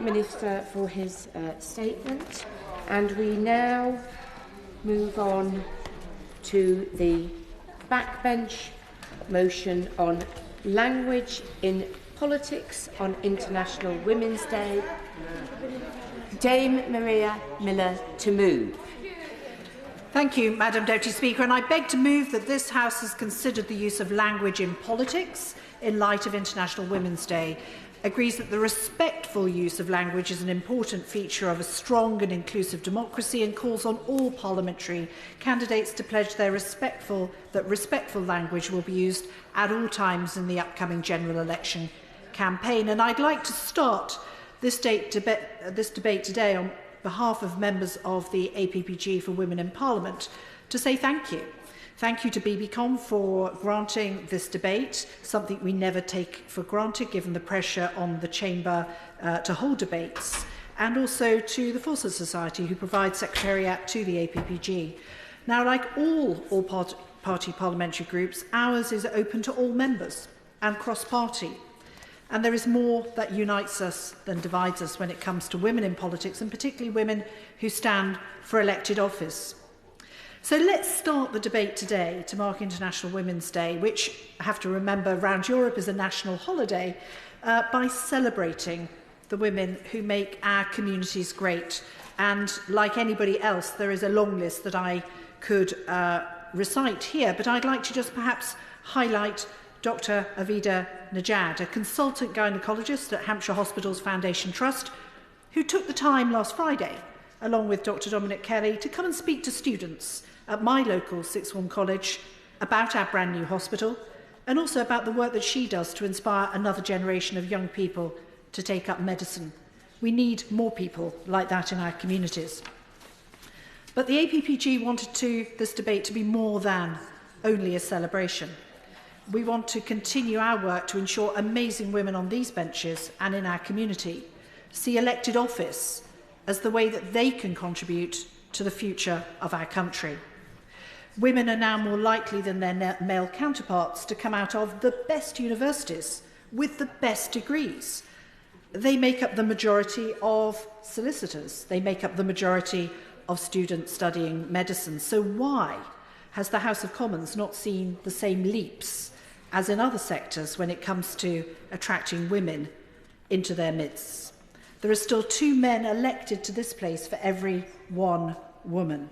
Minister for his statement, and we now move on to the backbench motion on language in politics on International Women's Day. Dame Maria Miller to move. Thank you, Madam Deputy Speaker, and I beg to move that this House has considered the use of language in politics in light of International Women's Day, agrees that the respectful use of language is an important feature of a strong and inclusive democracy, and calls on all parliamentary candidates to pledge that respectful language will be used at all times in the upcoming general election campaign. And I'd like to start this debate today on behalf of members of the APPG for Women in Parliament to say thank you. Thank you to BBCom for granting this debate, something we never take for granted given the pressure on the Chamber to hold debates, and also to the Forces Society who provide secretariat to the APPG. Now, like all party parliamentary groups, ours is open to all members and cross-party. And there is more that unites us than divides us when it comes to women in politics, and particularly women who stand for elected office. So let's start the debate today to mark International Women's Day, which I have to remember around Europe is a national holiday, by celebrating the women who make our communities great. And like anybody else, there is a long list that I could recite here, but I'd like to just perhaps highlight Dr. Avida Najad, a consultant gynaecologist at Hampshire Hospitals Foundation Trust, who took the time last Friday, along with Dr. Dominic Kelly, to come and speak to students at my local sixth form college about our brand new hospital, and also about the work that she does to inspire another generation of young people to take up medicine. We need more people like that in our communities. But the APPG wanted this debate to be more than only a celebration. We want to continue our work to ensure amazing women on these benches and in our community see elected office as the way that they can contribute to the future of our country. Women are now more likely than their male counterparts to come out of the best universities with the best degrees. They make up the majority of solicitors. They make up the majority of students studying medicine. So why has the House of Commons not seen the same leaps as in other sectors when it comes to attracting women into their midst? There are still 2 men elected to this place for every 1 woman.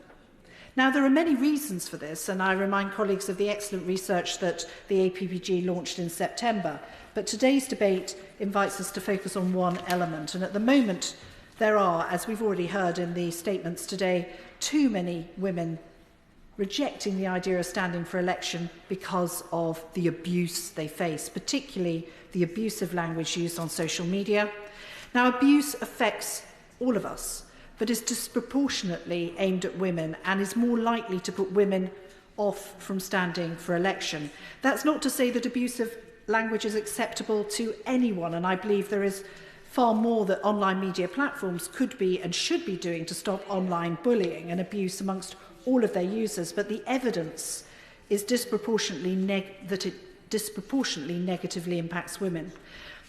Now, there are many reasons for this, and I remind colleagues of the excellent research that the APPG launched in September. But today's debate invites us to focus on one element, and at the moment there are, as we've already heard in the statements today, too many women rejecting the idea of standing for election because of the abuse they face, particularly the abusive language used on social media. Now, abuse affects all of us, but is disproportionately aimed at women and is more likely to put women off from standing for election. That's not to say that abusive language is acceptable to anyone, and I believe there is far more that online media platforms could be and should be doing to stop online bullying and abuse amongst all of their users, but the evidence is that it disproportionately negatively impacts women.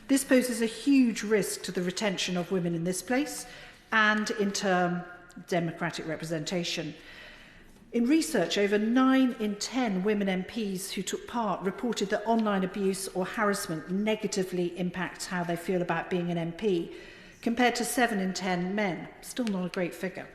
This poses a huge risk to the retention of women in this place and, in turn, democratic representation. In research, over 9 in 10 women MPs who took part reported that online abuse or harassment negatively impacts how they feel about being an MP, compared to 7 in 10 men. Still not a great figure.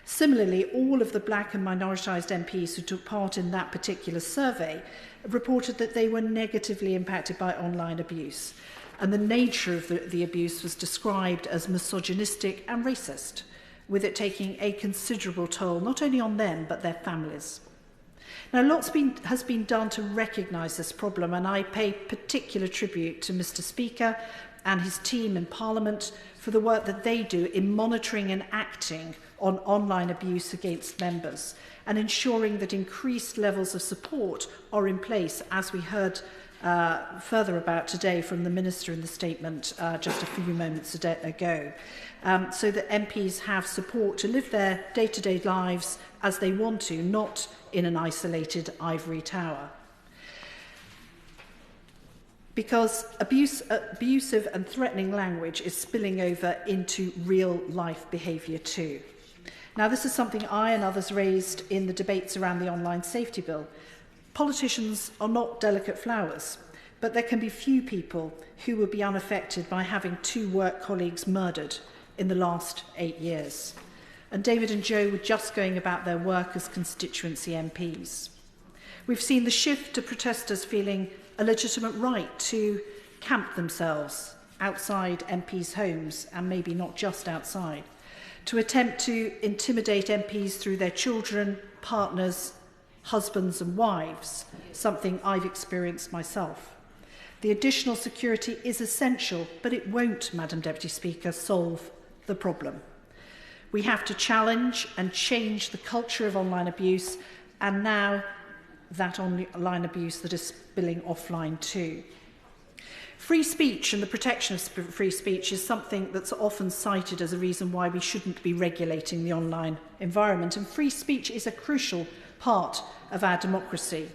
Similarly, all of the black and minoritised MPs who took part in that particular survey reported that they were negatively impacted by online abuse, and the nature of the abuse was described as misogynistic and racist, with it taking a considerable toll not only on them but their families. Now, lots has been done to recognise this problem, and I pay particular tribute to Mr Speaker and his team in Parliament for the work that they do in monitoring and acting on online abuse against members and ensuring that increased levels of support are in place, as we heard further about today from the Minister in the statement just a few moments ago, so that MPs have support to live their day-to-day lives as they want to, not in an isolated ivory tower. because abusive and threatening language is spilling over into real-life behaviour too. Now, this is something I and others raised in the debates around the online safety bill. Politicians are not delicate flowers, but there can be few people who would be unaffected by having 2 work colleagues murdered in the last 8 years. And David and Jo were just going about their work as constituency MPs. We've seen the shift to protesters feeling a legitimate right to camp themselves outside MPs' homes, and maybe not just outside, to attempt to intimidate MPs through their children, partners, husbands and wives, something I've experienced myself. The additional security is essential, but it won't, Madam Deputy Speaker, solve the problem. We have to challenge and change the culture of online abuse, and now that online abuse that is spilling offline too. Free speech and the protection of free speech is something that's often cited as a reason why we shouldn't be regulating the online environment, and free speech is a crucial part of our democracy.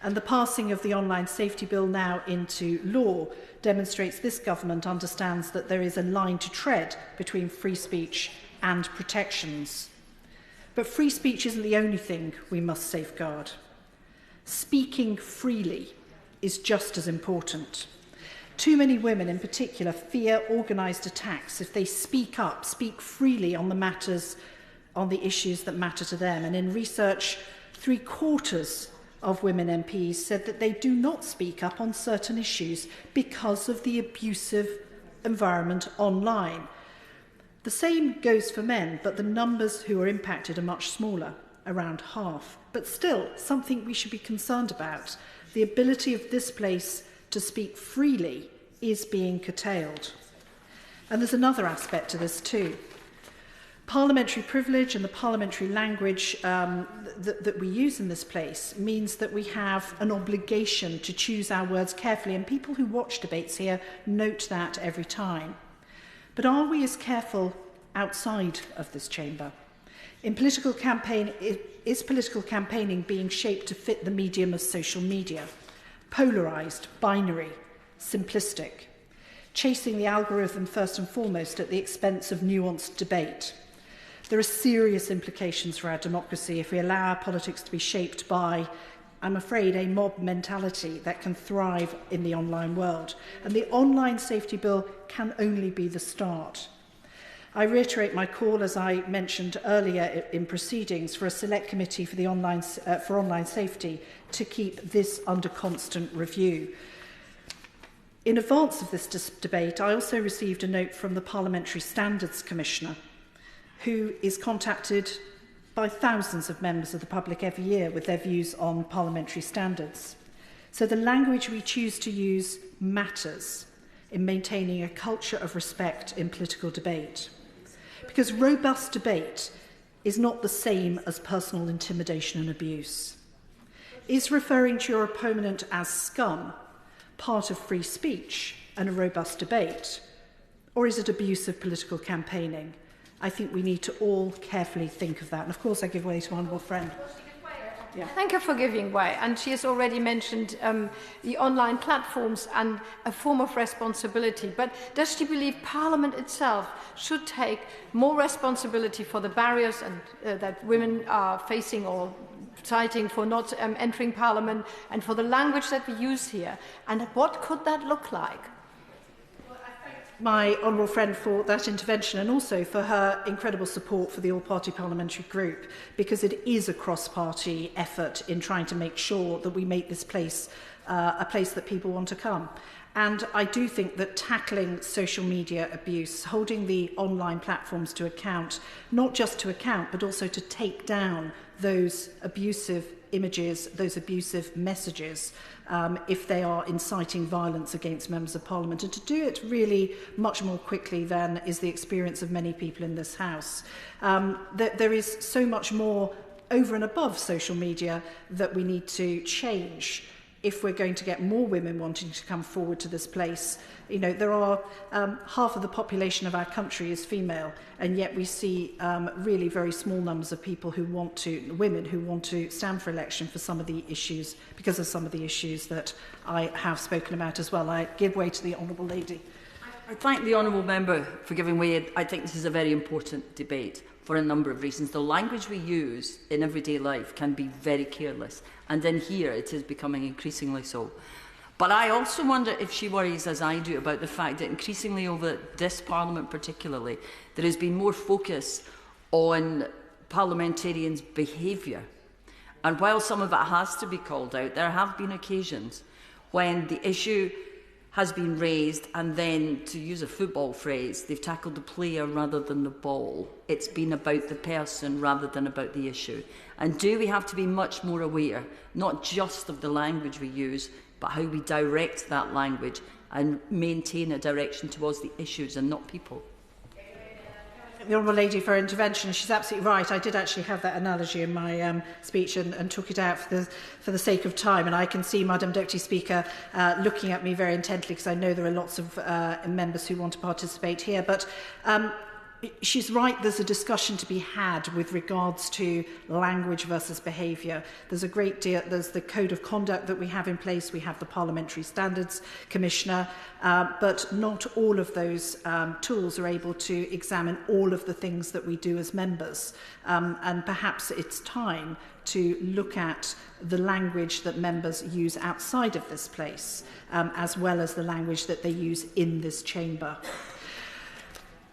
And the passing of the online safety bill now into law demonstrates this government understands that there is a line to tread between free speech and protections. But free speech isn't the only thing we must safeguard. Speaking freely is just as important. Too many women in particular fear organised attacks if they speak up, speak freely on the issues that matter to them. And in research, 3/4 of women MPs said that they do not speak up on certain issues because of the abusive environment online. The same goes for men, but the numbers who are impacted are much smaller, around half. But still, something we should be concerned about. The ability of this place to speak freely is being curtailed. And there's another aspect to this too. Parliamentary privilege and the parliamentary language that we use in this place means that we have an obligation to choose our words carefully, and people who watch debates here note that every time. But are we as careful outside of this chamber? In political campaign, is political campaigning being shaped to fit the medium of social media? Polarised, binary, simplistic, chasing the algorithm first and foremost at the expense of nuanced debate. There are serious implications for our democracy if we allow our politics to be shaped by, I'm afraid, a mob mentality that can thrive in the online world. And the online safety bill can only be the start. I reiterate my call, as I mentioned earlier in proceedings, for a select committee for the online safety to keep this under constant review. In advance of this debate, I also received a note from the Parliamentary Standards Commissioner, who is contacted by thousands of members of the public every year with their views on parliamentary standards. So the language we choose to use matters in maintaining a culture of respect in political debate. Because robust debate is not the same as personal intimidation and abuse. Is referring to your opponent as scum part of free speech and a robust debate? Or is it abusive political campaigning? I think we need to all carefully think of that. And of course, I give way to my honourable friend. Yeah. Thank her for giving way. And she has already mentioned the online platforms and a form of responsibility. But does she believe Parliament itself should take more responsibility for the barriers that women are facing or citing for not entering Parliament, and for the language that we use here? And what could that look like? My honourable friend for that intervention, and also for her incredible support for the all-party parliamentary group, because it is a cross-party effort in trying to make sure that we make this place a place that people want to come. And I do think that tackling social media abuse, holding the online platforms to account, not just to account, but also to take down those abusive images, those abusive messages, if they are inciting violence against members of Parliament, and to do it really much more quickly than is the experience of many people in this House. There is so much more over and above social media that we need to change if we're going to get more women wanting to come forward to this place. You know, there are half of the population of our country is female, and yet we see really very small numbers of people who want to, women who want to stand for election for some of the issues, because of some of the issues that I have spoken about as well. I give way to the Honourable Lady. I thank the Honourable Member for giving way. I think this is a very important debate for a number of reasons. The language we use in everyday life can be very careless, and in here it is becoming increasingly so. But I also wonder if she worries, as I do, about the fact that increasingly over this Parliament particularly, there has been more focus on parliamentarians' behaviour. And while some of it has to be called out, there have been occasions when the issue has been raised and then, to use a football phrase, they've tackled the player rather than the ball. It's been about the person rather than about the issue. And do we have to be much more aware, not just of the language we use, but how we direct that language and maintain a direction towards the issues and not people? The Honourable Lady for her intervention. She's absolutely right. I did actually have that analogy in my speech and took it out for the sake of time. And I can see Madam Deputy Speaker looking at me very intently, because I know there are lots of members who want to participate here. But she's right, there's a discussion to be had with regards to language versus behaviour. There's a great deal, there's the code of conduct that we have in place, we have the Parliamentary Standards Commissioner, but not all of those tools are able to examine all of the things that we do as members. And perhaps it's time to look at the language that members use outside of this place, as well as the language that they use in this chamber.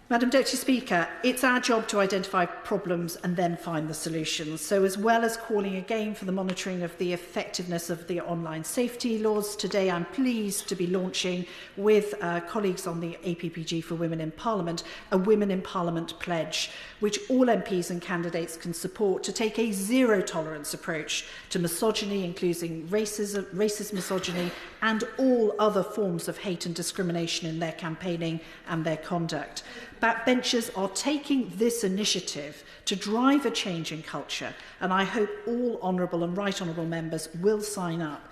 Madam Deputy Speaker, it's our job to identify problems and then find the solutions. So as well as calling again for the monitoring of the effectiveness of the online safety laws, today I'm pleased to be launching with colleagues on the APPG for Women in Parliament, a Women in Parliament pledge, which all MPs and candidates can support to take a zero-tolerance approach to misogyny, including racist misogyny and all other forms of hate and discrimination in their campaigning and their conduct. Backbenchers are taking this initiative to drive a change in culture, and I hope all honourable and right honourable members will sign up.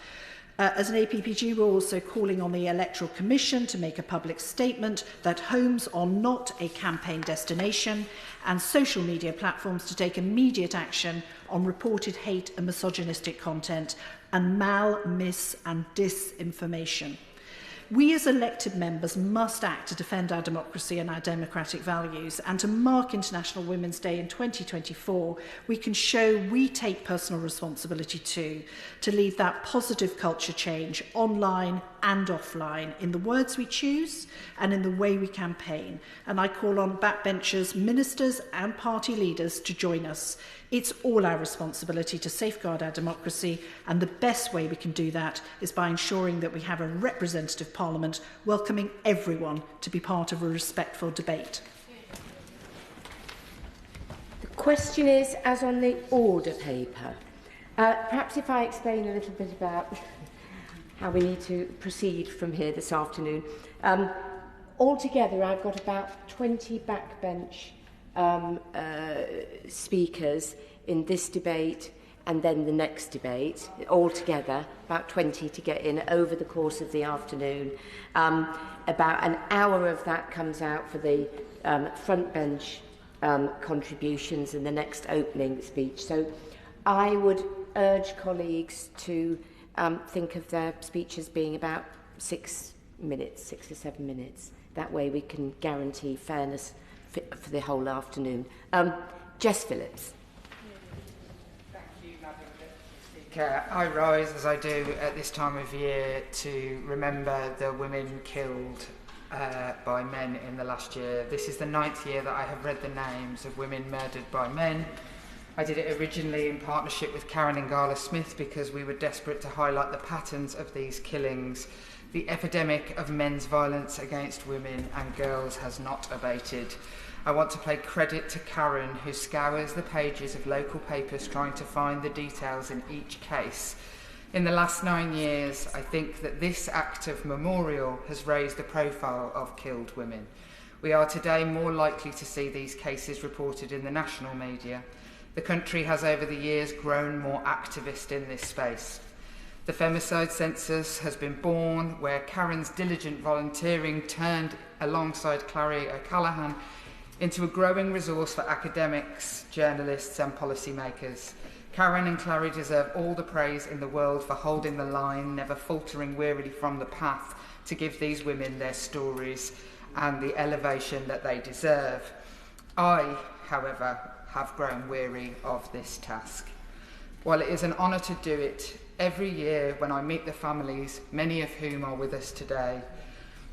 As an APPG, we're also calling on the Electoral Commission to make a public statement that homes are not a campaign destination, and social media platforms to take immediate action on reported hate and misogynistic content and mis, and disinformation. We as elected members must act to defend our democracy and our democratic values, and to mark International Women's Day in 2024, we can show we take personal responsibility too, to lead that positive culture change online and offline, in the words we choose and in the way we campaign. And I call on backbenchers, ministers and party leaders to join us. It's all our responsibility to safeguard our democracy, and the best way we can do that is by ensuring that we have a representative Parliament welcoming everyone to be part of a respectful debate. The question is, as on the order paper. Perhaps if I explain a little bit about how we need to proceed from here this afternoon. Altogether, I've got about 20 backbench speakers in this debate and then the next debate. Altogether, about 20 to get in over the course of the afternoon. About an hour of that comes out for the front bench contributions and the next opening speech. So I would urge colleagues to think of their speeches being about 6 to 7 minutes. That way we can guarantee fairness for the whole afternoon. Jess Phillips. Thank you, Madam Deputy Speaker. I rise, as I do at this time of year, to remember the women killed by men in the last year. This is the 9th year that I have read the names of women murdered by men. I did it originally in partnership with Carolyn Smith because we were desperate to highlight the patterns of these killings. The epidemic of men's violence against women and girls has not abated. I want to pay credit to Karen, who scours the pages of local papers trying to find the details in each case. In the last 9 years, I think that this act of memorial has raised the profile of killed women. We are today more likely to see these cases reported in the national media. The country has over the years grown more activist in this space. The femicide census has been born, where Karen's diligent volunteering turned alongside Clary O'Callaghan into a growing resource for academics, journalists and policymakers. Karen and Clary deserve all the praise in the world for holding the line, never faltering wearily from the path to give these women their stories and the elevation that they deserve. I, however, have grown weary of this task. While it is an honour to do it, every year when I meet the families, many of whom are with us today,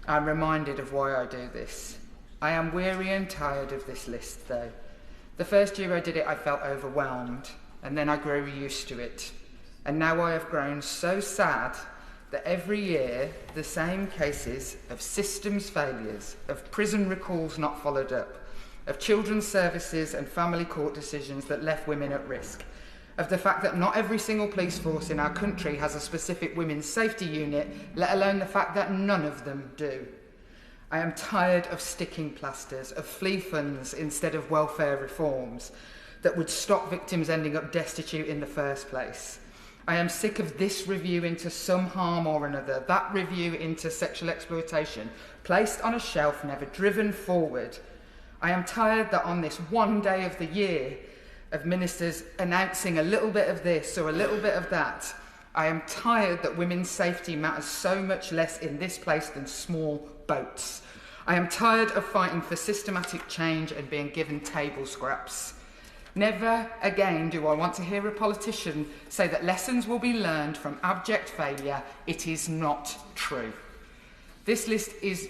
I'm reminded of why I do this. I am weary and tired of this list, though. The first year I did it, I felt overwhelmed, and then I grew used to it. And now I have grown so sad that every year the same cases of systems failures, of prison recalls not followed up, of children's services and family court decisions that left women at risk, of the fact that not every single police force in our country has a specific women's safety unit, let alone the fact that none of them do. I am tired of sticking plasters, of flea funds instead of welfare reforms that would stop victims ending up destitute in the first place. I am sick of this review into some harm or another, that review into sexual exploitation, placed on a shelf, never driven forward. I am tired that on this one day of the year, of ministers announcing a little bit of this or a little bit of that. I am tired that women's safety matters so much less in this place than small boats. I am tired of fighting for systematic change and being given table scraps. Never again do I want to hear a politician say that lessons will be learned from abject failure. It is not true. This list is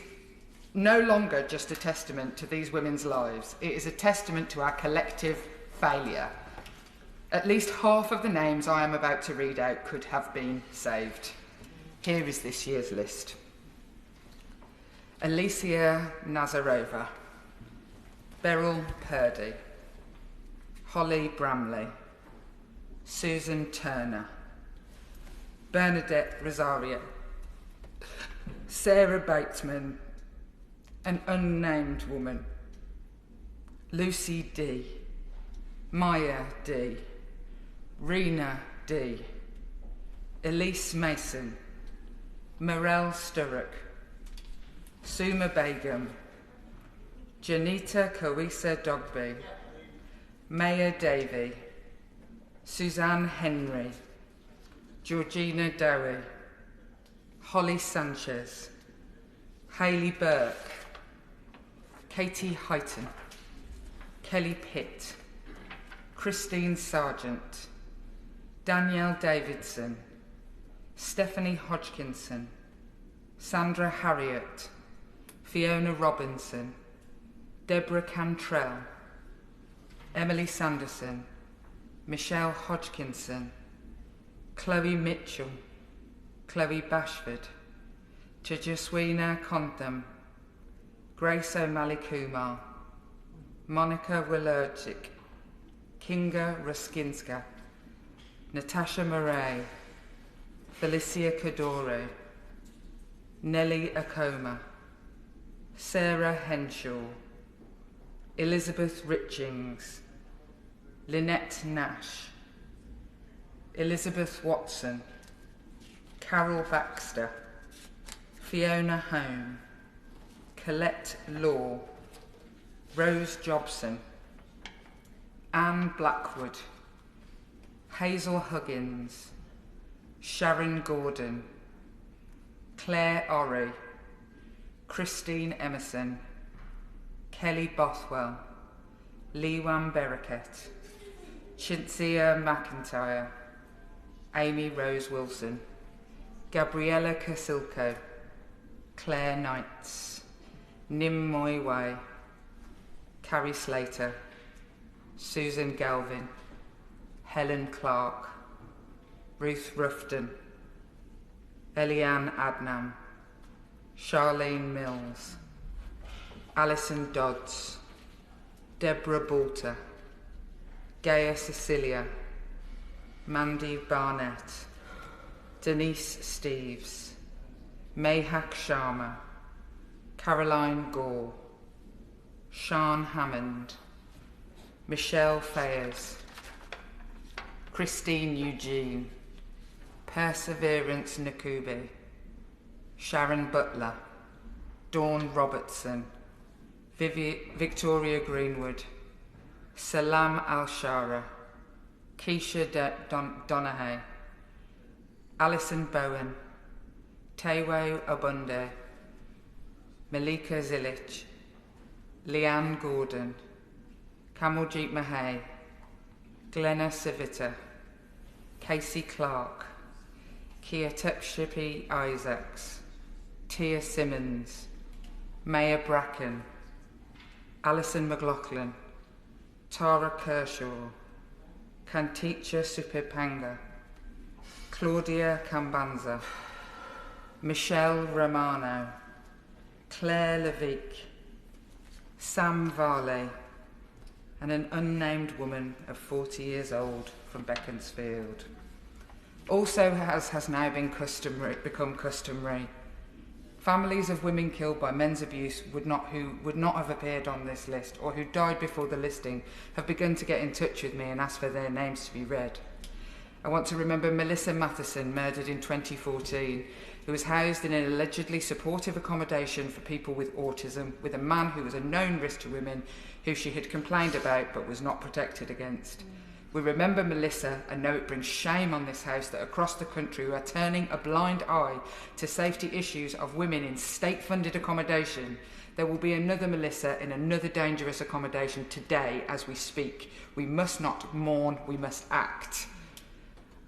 no longer just a testament to these women's lives. It is a testament to our collective failure. At least half of the names I am about to read out could have been saved. Here is this year's list. Alicia Nazarova, Beryl Purdy, Holly Bramley, Susan Turner, Bernadette Rosario, Sarah Bateman, an unnamed woman, Lucy D, Maya D, Rena D, Elise Mason, Morel Sturrock, Suma Begum, Janita Kawisa Dogby, Maya Davey, Suzanne Henry, Georgina Dowie, Holly Sanchez, Hayley Burke, Katie Heighton, Kelly Pitt, Christine Sargent, Danielle Davidson, Stephanie Hodgkinson, Sandra Harriott, Fiona Robinson, Deborah Cantrell, Emily Sanderson, Michelle Hodgkinson, Chloe Mitchell, Chloe Bashford, Tejaswina Kontham, Grace O'Malley Kumar, Monica Wilurchik, Kinga Ruskinska, Natasha Murray, Felicia Cadore, Nellie Akoma, Sarah Henshaw, Elizabeth Richings, Lynette Nash, Elizabeth Watson, Carol Baxter, Fiona Home, Colette Law, Rose Jobson, Anne Blackwood, Hazel Huggins, Sharon Gordon, Claire Orry, Christine Emerson, Kelly Bothwell, Lewan Bereket, Chintzia McIntyre, Amy Rose Wilson, Gabriella Casilco, Claire Knights, Nim Moi Wai, Carrie Slater, Susan Galvin, Helen Clark, Ruth Ruffton, Eliane Adnam, Charlene Mills, Alison Dodds, Deborah Balter, Gaia Cecilia, Mandy Barnett, Denise Steves, Mayhak Sharma, Caroline Gore, Sian Hammond, Michelle Fayers, Christine Eugene, Perseverance Nakubi, Sharon Butler, Dawn Robertson, Victoria Greenwood, Salam Al-Shara, Keisha Donaghy, Alison Bowen, Tewo Obunde, Malika Zilic, Leanne Gordon, Kamaljeet Mahay, Glenna Civita, Casey Clark, Kiatepshipi Isaacs, Tia Simmons, Maya Bracken, Alison McLaughlin, Tara Kershaw, Kanticha Supipanga, Claudia Cambanza, Michelle Romano, Claire Levique, Sam Varley, and an unnamed woman of 40 years old from Beaconsfield. Also, as has now become customary, families of women killed by men's abuse who would not have appeared on this list or who died before the listing have begun to get in touch with me and ask for their names to be read. I want to remember Melissa Matheson, murdered in 2014, who was housed in an allegedly supportive accommodation for people with autism with a man who was a known risk to women who she had complained about but was not protected against. We remember Melissa and know it brings shame on this house that across the country we are turning a blind eye to safety issues of women in state-funded accommodation. There will be another Melissa in another dangerous accommodation today as we speak. We must not mourn, we must act.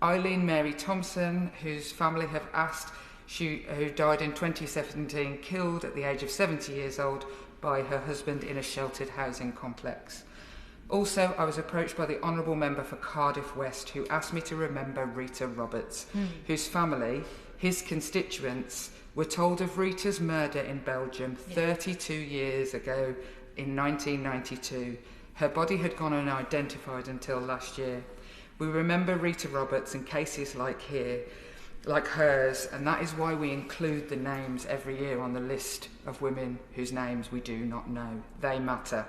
Eileen Mary Thompson, whose family have asked, who died in 2017, killed at the age of 70 years old by her husband in a sheltered housing complex. Also, I was approached by the Honourable Member for Cardiff West, who asked me to remember Rita Roberts, whose family, his constituents, were told of Rita's murder in Belgium 32 years ago in 1992. Her body had gone unidentified until last year. We remember Rita Roberts and cases like hers, and that is why we include the names every year on the list of women whose names we do not know. They matter.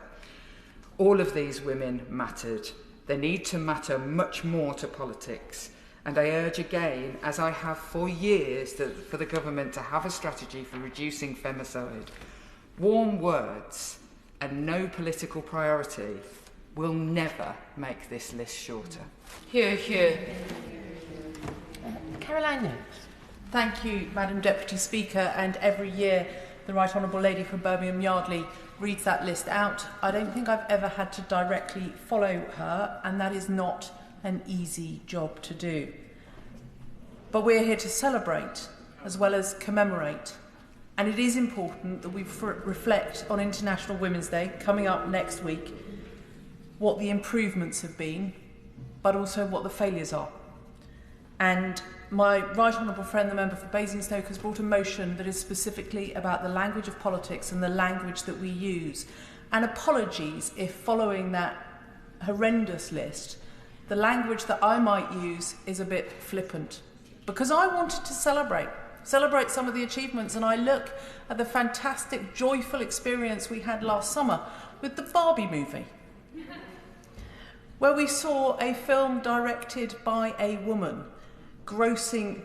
All of these women mattered. They need to matter much more to politics. And I urge again, as I have for years, for the government to have a strategy for reducing femicide. Warm words and no political priority will never make this list shorter. Hear, hear. Caroline Nokes. Thank you, Madam Deputy Speaker, and every year the Right Honourable Lady from Birmingham Yardley reads that list out. I don't think I've ever had to directly follow her, and that is not an easy job to do. But we're here to celebrate as well as commemorate, and it is important that we reflect on International Women's Day coming up next week, what the improvements have been, but also what the failures are. And my right honourable friend, the member for Basingstoke, has brought a motion that is specifically about the language of politics and the language that we use. And apologies if, following that horrendous list, the language that I might use is a bit flippant. Because I wanted to celebrate some of the achievements, and I look at the fantastic, joyful experience we had last summer with the Barbie movie, where we saw a film directed by a woman,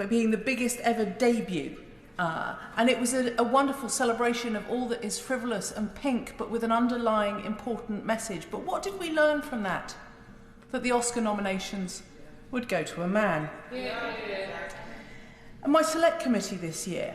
being the biggest ever debut. And it was a wonderful celebration of all that is frivolous and pink, but with an underlying important message. But what did we learn from that? That the Oscar nominations would go to a man. Yeah. And my select committee this year,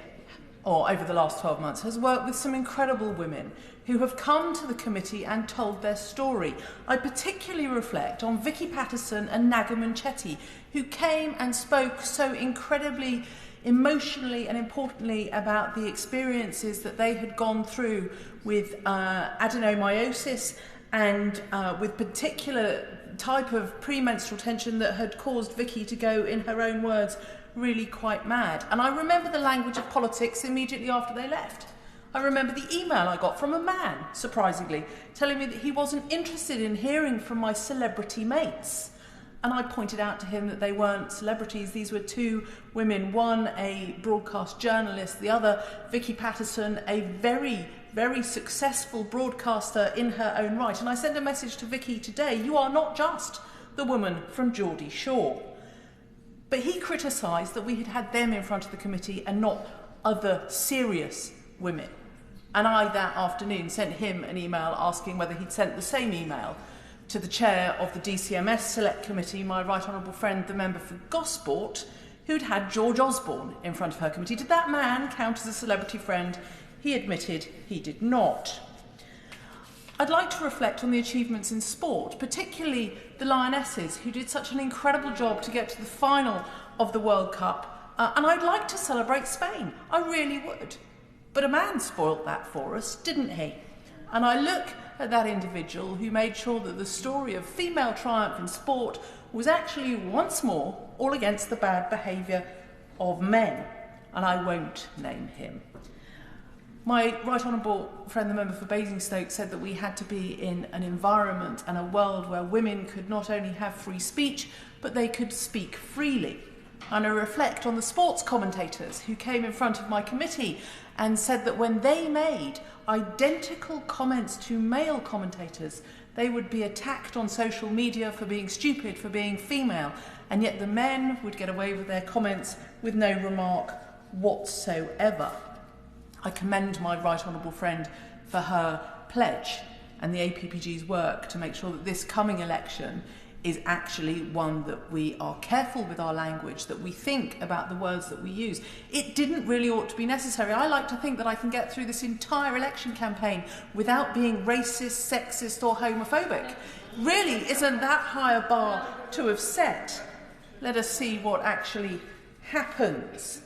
or over the last 12 months, has worked with some incredible women who have come to the committee and told their story. I particularly reflect on Vicky Patterson and Nagaman Chetty, who came and spoke so incredibly emotionally and importantly about the experiences that they had gone through with adenomyosis and with particular type of premenstrual tension that had caused Vicky to go, in her own words, really quite mad. And I remember the language of politics immediately after they left. I remember the email I got from a man, surprisingly, telling me that he wasn't interested in hearing from my celebrity mates. And I pointed out to him that they weren't celebrities. These were two women, one a broadcast journalist, the other, Vicky Patterson, a very, very successful broadcaster in her own right. And I sent a message to Vicky today: you are not just the woman from Geordie Shore. But he criticised that we had had them in front of the committee and not other serious women. And I, that afternoon, sent him an email asking whether he'd sent the same email to the chair of the DCMS Select Committee, my right honourable friend, the member for Gosport, who'd had George Osborne in front of her committee. Did that man count as a celebrity friend? He admitted he did not. I'd like to reflect on the achievements in sport, particularly the Lionesses, who did such an incredible job to get to the final of the World Cup. And I'd like to celebrate Spain. I really would. But a man spoilt that for us, didn't he? And I look at that individual who made sure that the story of female triumph in sport was actually once more all against the bad behaviour of men. And I won't name him. My right honourable friend, the member for Basingstoke, said that we had to be in an environment and a world where women could not only have free speech, but they could speak freely. And I reflect on the sports commentators who came in front of my committee and said that when they made identical comments to male commentators, they would be attacked on social media for being stupid, for being female, and yet the men would get away with their comments with no remark whatsoever. I commend my right honourable friend for her pledge and the APPG's work to make sure that this coming election is actually one that we are careful with our language, that we think about the words that we use. It didn't really ought to be necessary. I like to think that I can get through this entire election campaign without being racist, sexist or homophobic. Really isn't that high a bar to have set. Let us see what actually happens.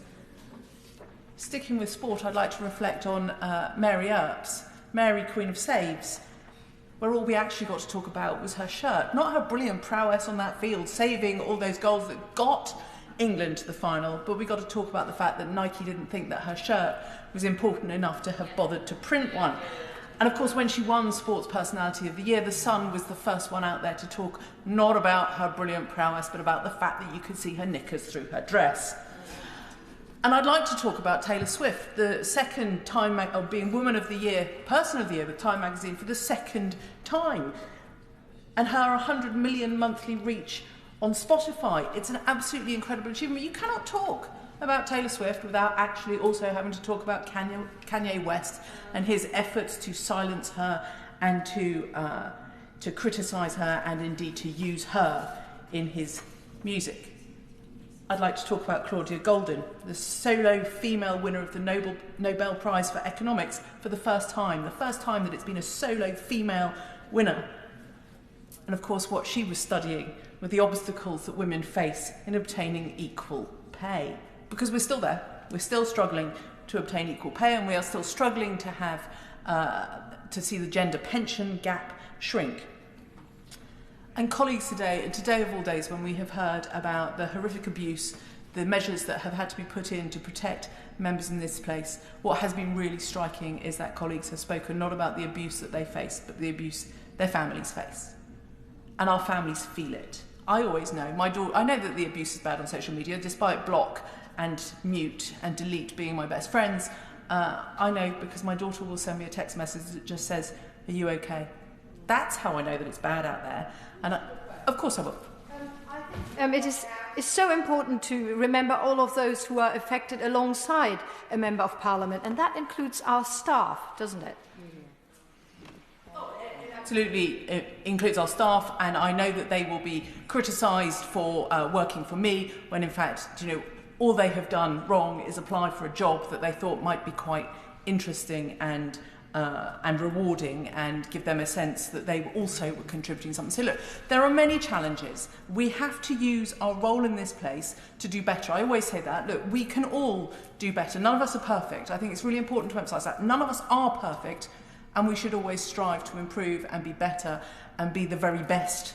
Sticking with sport, I'd like to reflect on Mary Earps, Mary Queen of Saves, where all we actually got to talk about was her shirt, not her brilliant prowess on that field, saving all those goals that got England to the final, but we got to talk about the fact that Nike didn't think that her shirt was important enough to have bothered to print one. And of course, when she won Sports Personality of the Year, The Sun was the first one out there to talk not about her brilliant prowess, but about the fact that you could see her knickers through her dress. And I'd like to talk about Taylor Swift, the second time of being Woman of the Year, Person of the Year with Time magazine for the second time. And her 100 million monthly reach on Spotify. It's an absolutely incredible achievement. You cannot talk about Taylor Swift without actually also having to talk about Kanye West and his efforts to silence her and to criticise her and indeed to use her in his music. I'd like to talk about Claudia Goldin, the solo female winner of the Nobel Prize for Economics for the first time that it's been a solo female winner. And of course, what she was studying were the obstacles that women face in obtaining equal pay. Because we're still there, we're still struggling to obtain equal pay, and we are still struggling to have to see the gender pension gap shrink. And colleagues today, and today of all days, when we have heard about the horrific abuse, the measures that have had to be put in to protect members in this place, what has been really striking is that colleagues have spoken not about the abuse that they face, but the abuse their families face. And our families feel it. I always know, I know that the abuse is bad on social media, despite block and mute and delete being my best friends. I know because my daughter will send me a text message that just says, "Are you okay?" That's how I know that it's bad out there. And of course I will. It's so important to remember all of those who are affected alongside a Member of Parliament, and that includes our staff, doesn't it? It absolutely includes our staff, and I know that they will be criticised for working for me, when in fact, all they have done wrong is apply for a job that they thought might be quite interesting and rewarding and give them a sense that they also were contributing something. So look, there are many challenges. We have to use our role in this place to do better. I always say that. Look, we can all do better. None of us are perfect. I think it's really important to emphasise that. None of us are perfect, and we should always strive to improve and be better and be the very best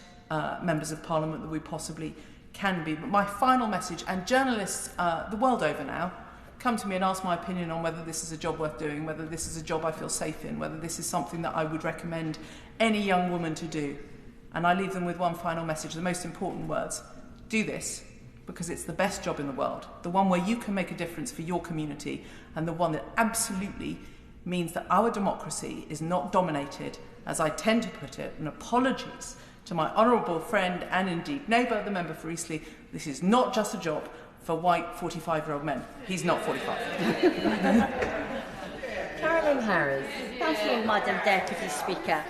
members of Parliament that we possibly can be. But my final message, and journalists the world over now, come to me and ask my opinion on whether this is a job worth doing, whether this is a job I feel safe in, whether this is something that I would recommend any young woman to do. And I leave them with one final message, the most important words. Do this because it's the best job in the world, the one where you can make a difference for your community, and the one that absolutely means that our democracy is not dominated, as I tend to put it, and apologies To my honourable friend and indeed neighbour, the member for Eastleigh, this is not just a job for white 45-year-old men. He's not 45. Carolyn Harris. Thank you, Madam Deputy Speaker.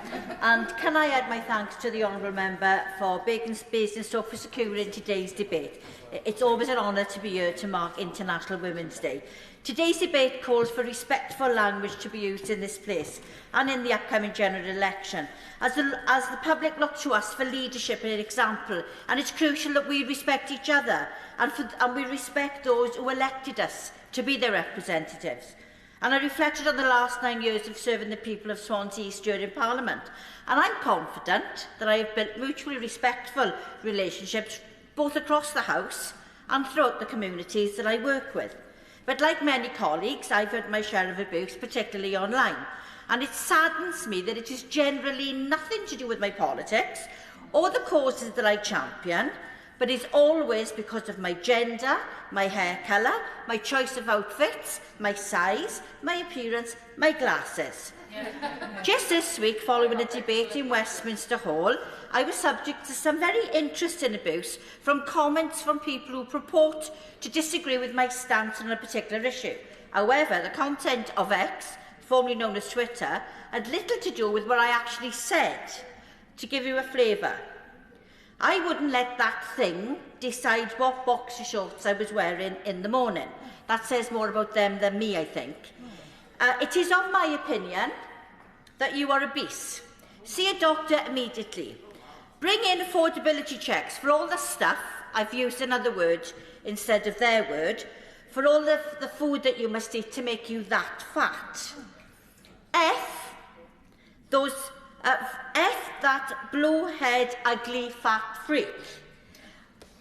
And can I add my thanks to the Honourable Member for Basingstoke for securing today's debate. It's always an honour to be here to mark International Women's Day. Today's debate calls for respectful language to be used in this place and in the upcoming general election. As the public look to us for leadership and an example, and it's crucial that we respect each other and we respect those who elected us to be their representatives. And I reflected on the last 9 years of serving the people of Swansea East during Parliament, and I'm confident that I have built mutually respectful relationships both across the House and throughout the communities that I work with. But like many colleagues, I've had my share of abuse, particularly online, and it saddens me that it is generally nothing to do with my politics or the causes that I champion, but is always because of my gender, my hair colour, my choice of outfits, my size, my appearance, my glasses. Just this week, following a debate in Westminster Hall, I was subject to some very interesting abuse from comments from people who purport to disagree with my stance on a particular issue. However, the content of X, formerly known as Twitter, had little to do with what I actually said. To give you a flavour, I wouldn't let that thing decide what boxer shorts I was wearing in the morning. That says more about them than me, I think. It is of my opinion that you are obese. See a doctor immediately. Bring in affordability checks for all the stuff, I've used another word instead of their word, for all the food that you must eat to make you that fat. F that blowhead, ugly, fat freak.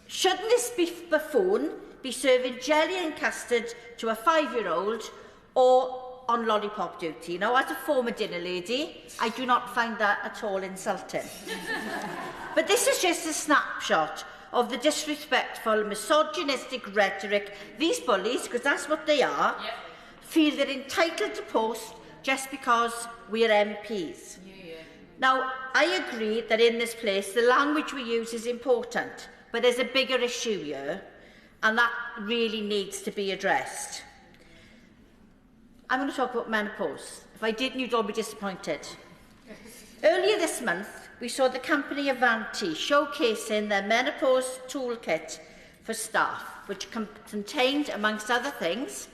Shouldn't this buffoon be serving jelly and custard to a 5-year-old or on lollipop duty? Now, as a former dinner lady, I do not find that at all insulting. But this is just a snapshot of the disrespectful, misogynistic rhetoric these bullies, because that's what they are, feel they're entitled to post just because we are MPs. Now, I agree that in this place the language we use is important, but there's a bigger issue here, and that really needs to be addressed. I'm going to talk about menopause. If I didn't, you'd all be disappointed. Earlier this month, we saw the company Avanti showcasing their menopause toolkit for staff, which contained, amongst other things,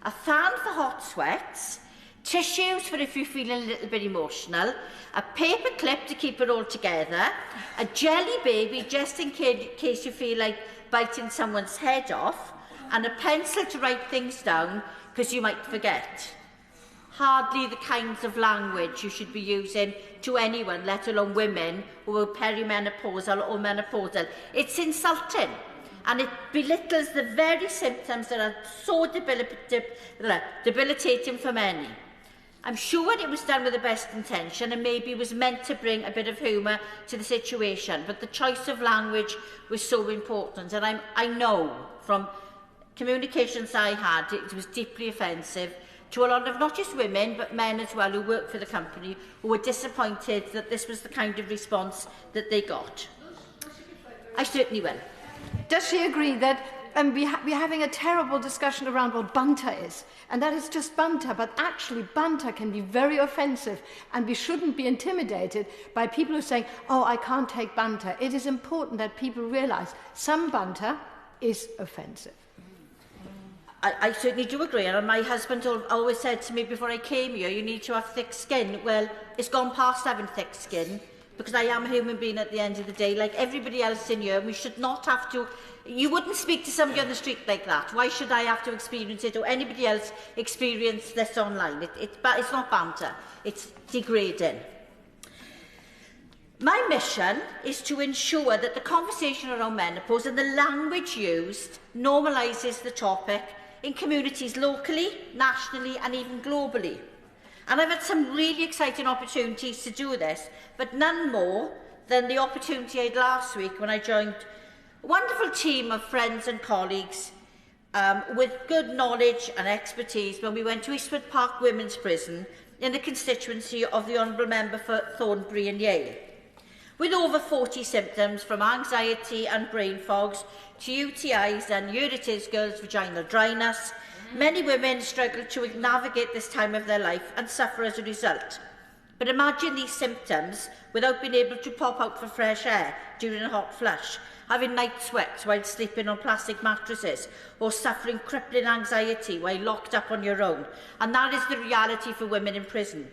a fan for hot sweats, tissues for if you're feeling a little bit emotional, a paper clip to keep it all together, a jelly baby just in case you feel like biting someone's head off, and a pencil to write things down because you might forget. Hardly the kinds of language you should be using to anyone, let alone women who are perimenopausal or menopausal. It's insulting, and it belittles the very symptoms that are so debilitating for many. I'm sure it was done with the best intention and maybe was meant to bring a bit of humour to the situation, but the choice of language was so important, and I know from communications I had it was deeply offensive to a lot of not just women but men as well who work for the company, who were disappointed that this was the kind of response that they got. I certainly will. Does she agree that we're having a terrible discussion around what banter is, and that is just banter, but actually banter can be very offensive, and we shouldn't be intimidated by people who are saying, oh, I can't take banter. It is important that people realise some banter is offensive. I certainly do agree, and my husband always said to me before I came here, you need to have thick skin. Well, it's gone past having thick skin, because I am a human being at the end of the day, like everybody else in here. We should not have to. You wouldn't speak to somebody on the street like that. Why should I have to experience it, or anybody else experience this online? It's not banter. It's degrading. My mission is to ensure that the conversation around menopause and the language used normalises the topic in communities locally, nationally and even globally. And I've had some really exciting opportunities to do this, but none more than the opportunity I had last week when I joined a wonderful team of friends and colleagues with good knowledge and expertise when we went to Eastwood Park Women's Prison in the constituency of the Honourable Member for Thornbury and Yale. With over 40 symptoms from anxiety and brain fogs to UTIs and uritis girls' vaginal dryness, many women struggle to navigate this time of their life and suffer as a result. But imagine these symptoms without being able to pop out for fresh air during a hot flush, having night sweats while sleeping on plastic mattresses, or suffering crippling anxiety while locked up on your own. And that is the reality for women in prison.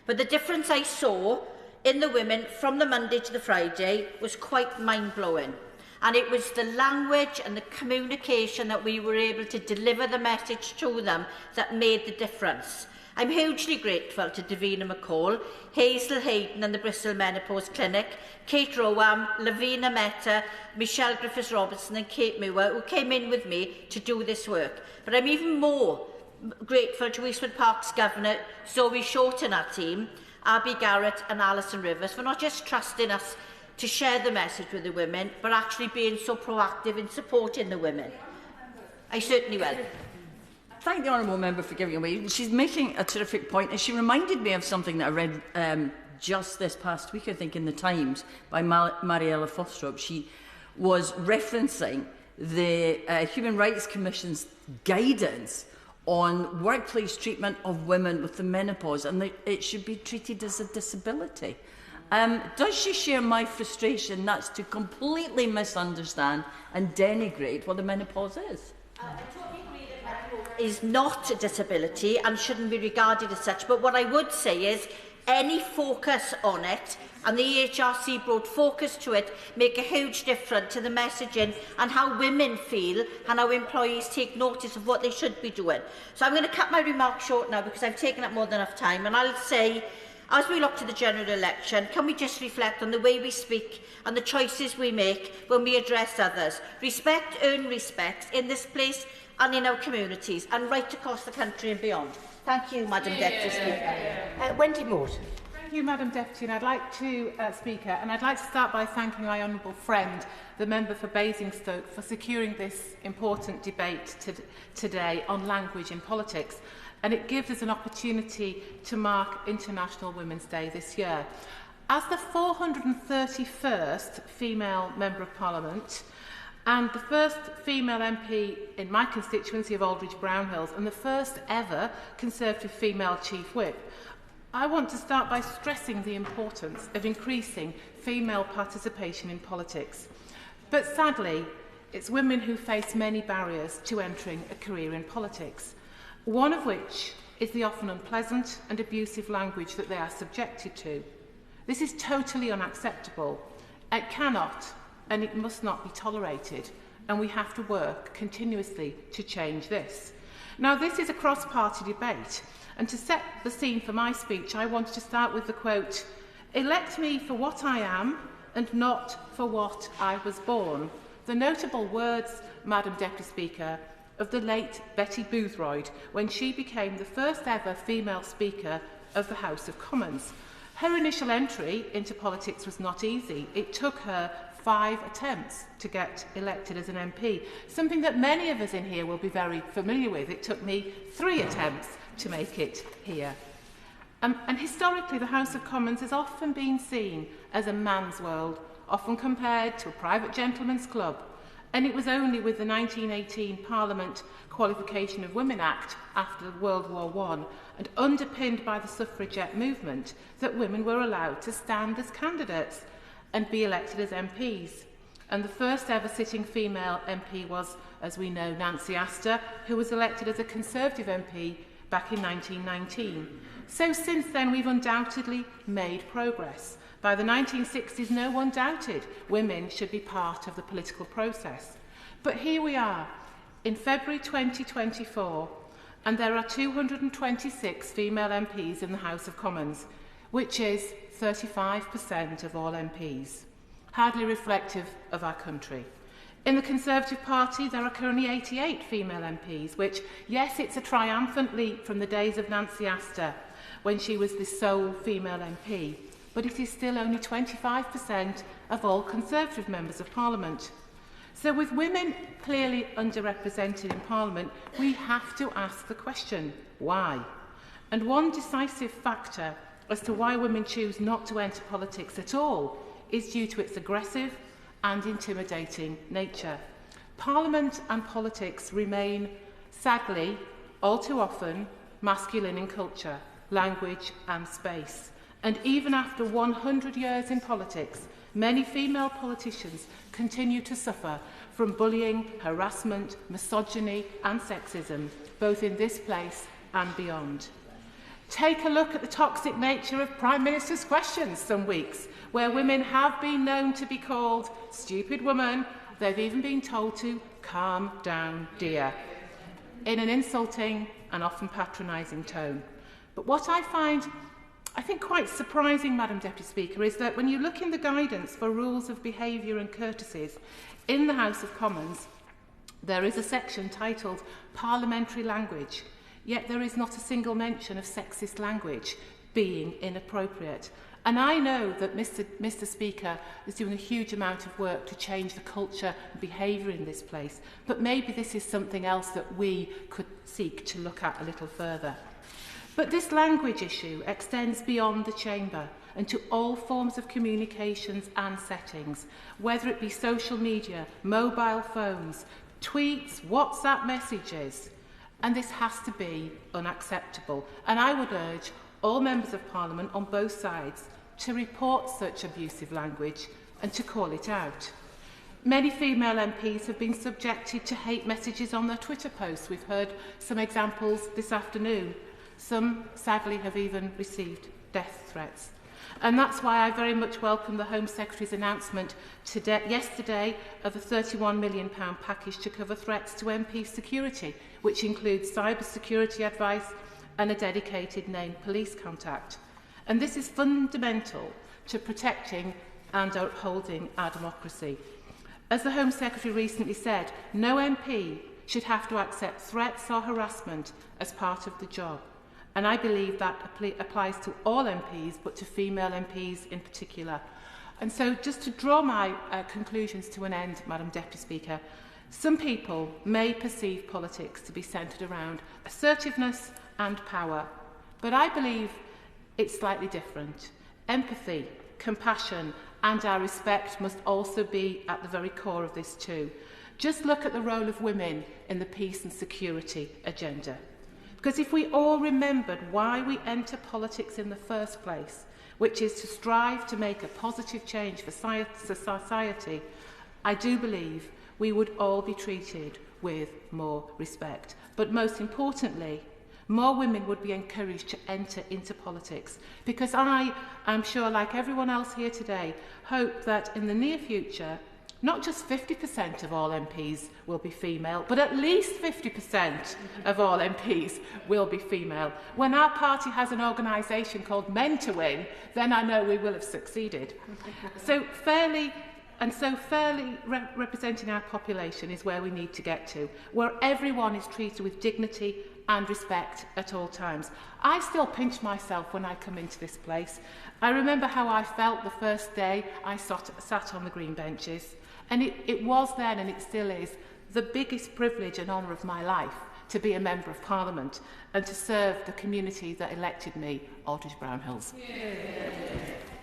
But the difference I saw in the women from the Monday to the Friday was quite mind-blowing. And it was the language and the communication that we were able to deliver the message to them that made the difference. I'm hugely grateful to Davina McCall, Hazel Hayden and the Bristol Menopause Clinic, Kate Rowan, Lavina Meta, Michelle Griffiths-Robertson and Kate Muir, who came in with me to do this work. But I'm even more grateful to Eastwood Park's Governor, Zoe Short and our team, Abby Garrett and Alison Rivers, for not just trusting us to share the message with the women, but actually being so proactive in supporting the women. I certainly will. Thank the Honourable Member for giving away. She's making a terrific point, and she reminded me of something that I read just this past week, I think, in the Times, by Mariella Fostrop. She was referencing the Human Rights Commission's guidance on workplace treatment of women with the menopause, and that it should be treated as a disability. Does she share my frustration that's to completely misunderstand and denigrate what the menopause is? Is not a disability and shouldn't be regarded as such, but what I would say is any focus on it, and the EHRC brought focus to it, make a huge difference to the messaging and how women feel and how employees take notice of what they should be doing. So I'm going to cut my remarks short now because I've taken up more than enough time, and I'll say, as we look to the general election, can we just reflect on the way we speak and the choices we make when we address others? Respect, earn respect in this place and in our communities, and right across the country and beyond. Thank you, Madam Deputy Speaker. Wendy Morton. Thank you, Madam Deputy, and I'd like to, Speaker, and I'd like to start by thanking my honourable friend, the member for Basingstoke, for securing this important debate today on language in politics, and it gives us an opportunity to mark International Women's Day this year. As the 431st female Member of Parliament, and the first female MP in my constituency of Aldridge-Brownhills, and the first ever Conservative female Chief Whip, I want to start by stressing the importance of increasing female participation in politics. But sadly, it's women who face many barriers to entering a career in politics, one of which is the often unpleasant and abusive language that they are subjected to. This is totally unacceptable. It cannot and it must not be tolerated, and we have to work continuously to change this. Now, this is a cross-party debate, and to set the scene for my speech, I want to start with the quote, "Elect me for what I am and not for what I was born." The notable words, Madam Deputy Speaker, of the late Betty Boothroyd when she became the first ever female Speaker of the House of Commons. Her initial entry into politics was not easy. It took her 5 attempts to get elected as an MP, something that many of us in here will be very familiar with. It took me 3 attempts to make it here. And historically, the House of Commons has often been seen as a man's world, often compared to a private gentleman's club. And it was only with the 1918 Parliament Qualification of Women Act after World War I, and underpinned by the suffragette movement, that women were allowed to stand as candidates and be elected as MPs. And the first ever sitting female MP was, as we know, Nancy Astor, who was elected as a Conservative MP back in 1919. So since then, we've undoubtedly made progress. By the 1960s, no one doubted women should be part of the political process. But here we are, in February 2024, and there are 226 female MPs in the House of Commons, which is 35% of all MPs, hardly reflective of our country. In the Conservative Party, there are currently 88 female MPs, which, yes, it's a triumphant leap from the days of Nancy Astor, when she was the sole female MP, but it is still only 25% of all Conservative members of Parliament. So with women clearly underrepresented in Parliament, we have to ask the question, why? And one decisive factor as to why women choose not to enter politics at all is due to its aggressive and intimidating nature. Parliament and politics remain, sadly, all too often masculine in culture, language and space. And even after 100 years in politics, many female politicians continue to suffer from bullying, harassment, misogyny and sexism, both in this place and beyond. Take a look at the toxic nature of Prime Minister's questions some weeks, where women have been known to be called stupid woman. They've even been told to calm down, dear, in an insulting and often patronising tone. But what I find, I think, quite surprising, Madam Deputy Speaker, is that when you look in the guidance for rules of behaviour and courtesies in the House of Commons, there is a section titled Parliamentary Language, yet there is not a single mention of sexist language being inappropriate. And I know that Mr. Speaker is doing a huge amount of work to change the culture and behaviour in this place, but maybe this is something else that we could seek to look at a little further. But this language issue extends beyond the chamber and to all forms of communications and settings, whether it be social media, mobile phones, tweets, WhatsApp messages. And this has to be unacceptable. And I would urge all members of Parliament on both sides to report such abusive language and to call it out. Many female MPs have been subjected to hate messages on their Twitter posts. We've heard some examples this afternoon. Some, sadly, have even received death threats. And that's why I very much welcome the Home Secretary's announcement yesterday of a £31 million package to cover threats to MP security, which includes cyber security advice and a dedicated named police contact. And this is fundamental to protecting and upholding our democracy. As the Home Secretary recently said, no MP should have to accept threats or harassment as part of the job. And I believe that applies to all MPs, but to female MPs in particular. And so just to draw my conclusions to an end, Madam Deputy Speaker, some people may perceive politics to be centred around assertiveness and power, but I believe it's slightly different. Empathy, compassion and our respect must also be at the very core of this too. Just look at the role of women in the peace and security agenda. Because if we all remembered why we enter politics in the first place, which is to strive to make a positive change for society, I do believe we would all be treated with more respect. But most importantly, more women would be encouraged to enter into politics. Because I am sure, like everyone else here today, hope that in the near future, not just 50% of all MPs will be female, but at least 50% of all MPs will be female. When our party has an organisation called Men to Win, then I know we will have succeeded. So fairly representing our population is where we need to get to, where everyone is treated with dignity and respect at all times. I still pinch myself when I come into this place. I remember how I felt the first day I sat on the green benches. And it was then, and it still is, the biggest privilege and honour of my life to be a Member of Parliament and to serve the community that elected me, Aldridge-Brownhills.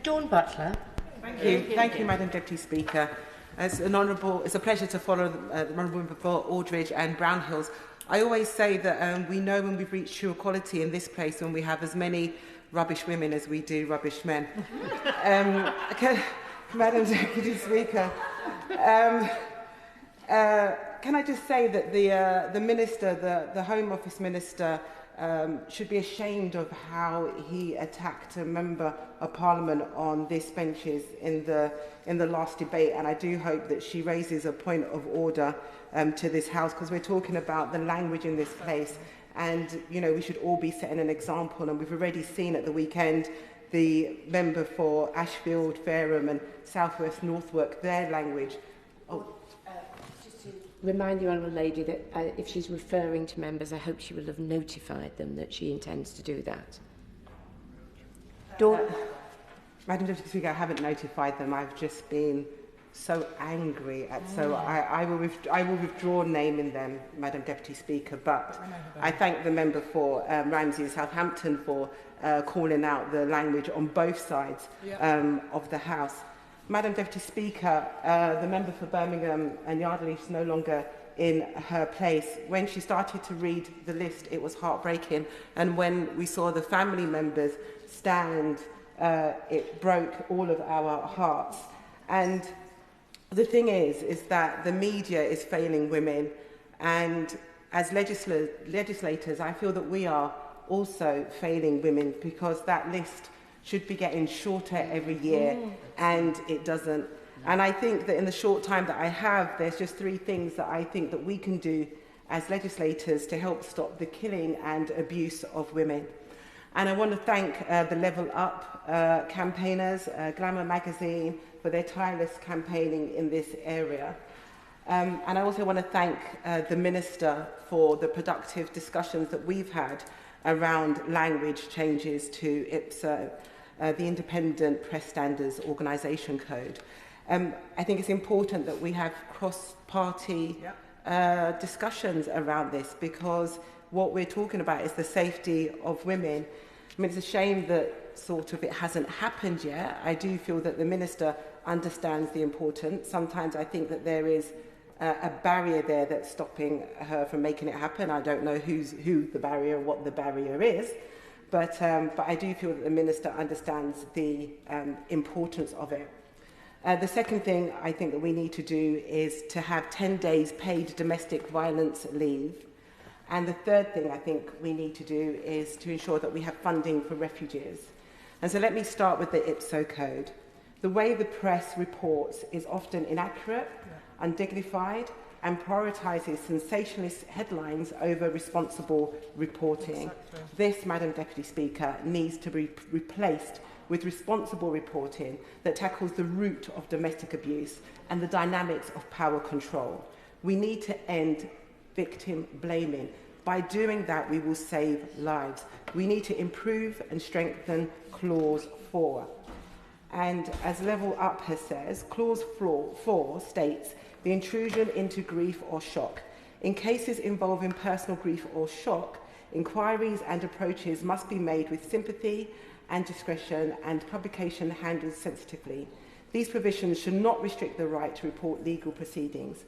Dawn Butler. Thank you, Madam Deputy Speaker. It's a pleasure to follow the Honourable Member for Aldridge and Brownhills. I always say that we know when we've reached true equality in this place when we have as many rubbish women as we do rubbish men. Madam Deputy Speaker, can I just say that the Minister, the Home Office Minister, should be ashamed of how he attacked a Member of Parliament on this benches in the last debate, and I do hope that she raises a point of order to this House, because we're talking about the language in this place, and you know we should all be setting an example, and we've already seen at the weekend the member for Ashfield, Fareham and South West Northwark, their language. Just to remind the Honourable Lady that if she's referring to members, I hope she will have notified them that she intends to do that. Madam Deputy Speaker, I haven't notified them. I've just been so angry at I will withdraw naming them, Madam Deputy Speaker, but I thank the member for Romsey and Southampton for calling out the language on both sides of the House. Madam Deputy Speaker, the member for Birmingham and Yardley is no longer in her place. When she started to read the list, it was heartbreaking. And when we saw the family members stand, it broke all of our hearts. And the thing is that the media is failing women. And as legislators, I feel that we are also failing women, because that list should be getting shorter every year, and it doesn't. And I think that in the short time that I have, there's just 3 things that I think that we can do as legislators to help stop the killing and abuse of women. And I want to thank the Level Up campaigners, Glamour magazine, for their tireless campaigning in this area. And I also want to thank the Minister for the productive discussions that we've had around language changes to IPSO, the Independent Press Standards Organisation Code. I think it's important that we have cross-party discussions around this, because what we're talking about is the safety of women. I mean, it's a shame that it hasn't happened yet. I do feel that the Minister understands the importance. Sometimes I think that there is a barrier there that's stopping her from making it happen. I don't know who the barrier, what the barrier is, but I do feel that the Minister understands the importance of it. The second thing I think that we need to do is to have 10 days paid domestic violence leave. And the third thing I think we need to do is to ensure that we have funding for refugees. And so let me start with the IPSO code. The way the press reports is often inaccurate, undignified, and prioritises sensationalist headlines over responsible reporting. Exactly. This, Madam Deputy Speaker, needs to be replaced with responsible reporting that tackles the root of domestic abuse and the dynamics of power control. We need to end victim blaming. By doing that, we will save lives. We need to improve and strengthen Clause 4. And as Level Up has says, Clause 4 states, the intrusion into grief or shock. In cases involving personal grief or shock, inquiries and approaches must be made with sympathy and discretion, and publication handled sensitively. These provisions should not restrict the right to report legal proceedings.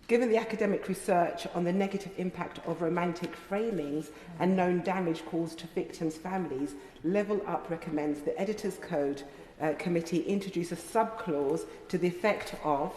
Given the academic research on the negative impact of romantic framings and known damage caused to victims' families, Level Up recommends the Editors' Code Committee introduce a sub-clause to the effect of,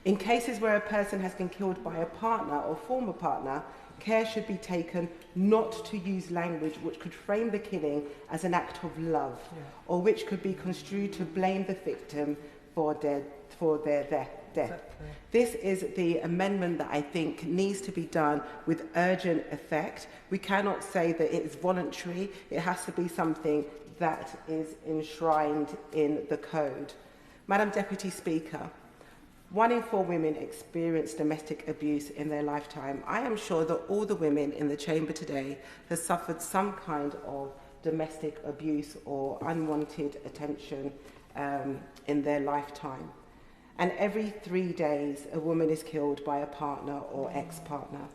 in cases where a person has been killed by a partner or former partner, care should be taken not to use language which could frame the killing as an act of love, or which could be construed to blame the victim for their death. Exactly. This is the amendment that I think needs to be done with urgent effect. We cannot say that it is voluntary. It has to be something that is enshrined in the code. Madam Deputy Speaker, 1 in 4 women experience domestic abuse in their lifetime. I am sure that all the women in the chamber today have suffered some kind of domestic abuse or unwanted attention in their lifetime. And every 3 days, a woman is killed by a partner or ex-partner.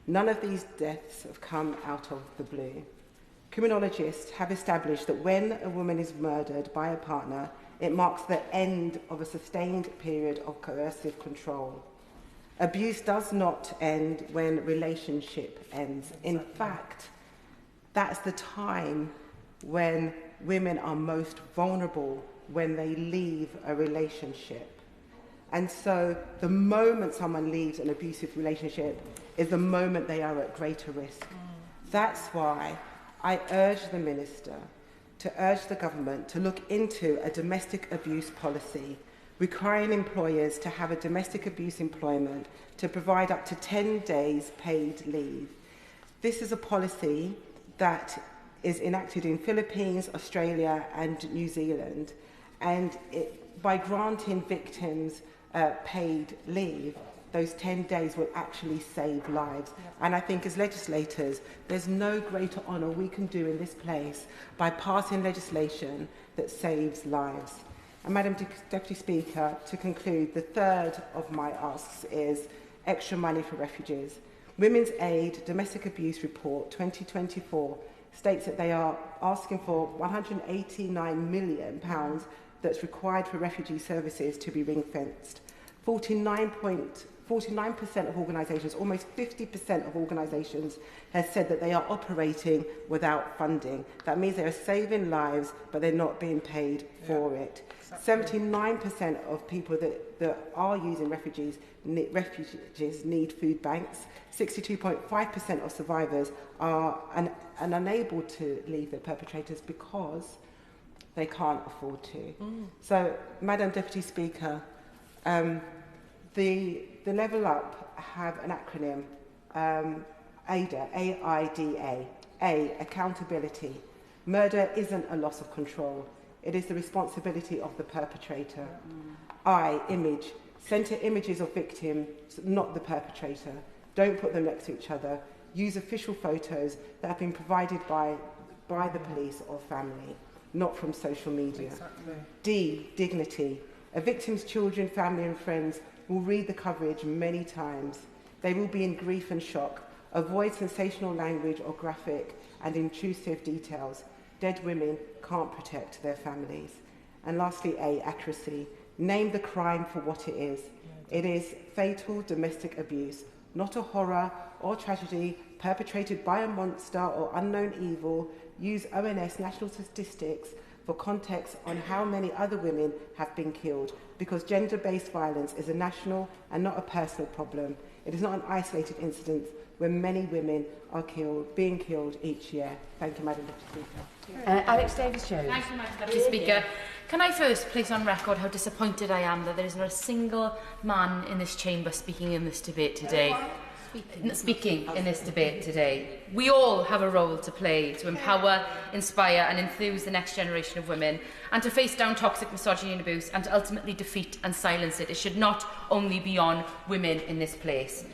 None of these deaths have come out of the blue. Criminologists have established that when a woman is murdered by a partner, it marks the end of a sustained period of coercive control. Abuse does not end when relationship ends. In fact, that's the time when women are most vulnerable, when they leave a relationship. And so the moment someone leaves an abusive relationship is the moment they are at greater risk. That's why I urge the Minister to urge the government to look into a domestic abuse policy requiring employers to have a domestic abuse employment to provide up to 10 days paid leave. This is a policy that is enacted in Philippines, Australia and New Zealand, and by granting victims paid leave, those 10 days will actually save lives. And I think as legislators, there's no greater honour we can do in this place by passing legislation that saves lives. And Madam Deputy Speaker, to conclude, the third of my asks is extra money for refugees. Women's Aid Domestic Abuse Report 2024 states that they are asking for £189 million that's required for refugee services to be ring-fenced. 49% of organisations, almost 50% of organisations, has said that they are operating without funding. That means they are saving lives, but they're not being paid for it. 79% of people that are using refugees need food banks. 62.5% of survivors are unable to leave their perpetrators because they can't afford to. So, Madam Deputy Speaker, the Level Up have an acronym, AIDA, A-I-D-A. A, accountability. Murder isn't a loss of control. It is the responsibility of the perpetrator. I, image. Centre images of victims, not the perpetrator. Don't put them next to each other. Use official photos that have been provided by the police or family, not from social media. Exactly. D, dignity. A victim's children, family and friends will read the coverage many times. They will be in grief and shock. Avoid sensational language or graphic and intrusive details. Dead women can't protect their families. And lastly, A, accuracy. Name the crime for what it is. It is fatal domestic abuse, not a horror or tragedy perpetrated by a monster or unknown evil. Use ONS national statistics for context on how many other women have been killed, because gender-based violence is a national and not a personal problem. It is not an isolated incident where many women are being killed each year. Thank you, Madam Deputy Speaker. Alex Davies-Jones. Thank you, Madam Deputy Speaker. Can I first place on record how disappointed I am that there is not a single man in this chamber speaking in this debate today? Speaking in this debate today. We all have a role to play to empower, inspire and enthuse the next generation of women, and to face down toxic misogyny and abuse, and to ultimately defeat and silence it. It should not only be on women in this place.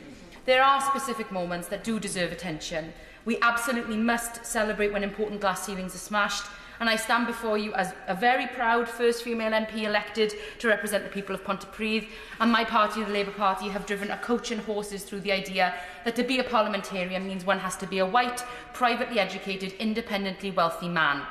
There are specific moments that do deserve attention. We absolutely must celebrate when important glass ceilings are smashed, and I stand before you as a very proud first female MP elected to represent the people of Pontypridd, and my party, the Labour Party, have driven a coach and horses through the idea that to be a parliamentarian means one has to be a white, privately educated, independently wealthy man.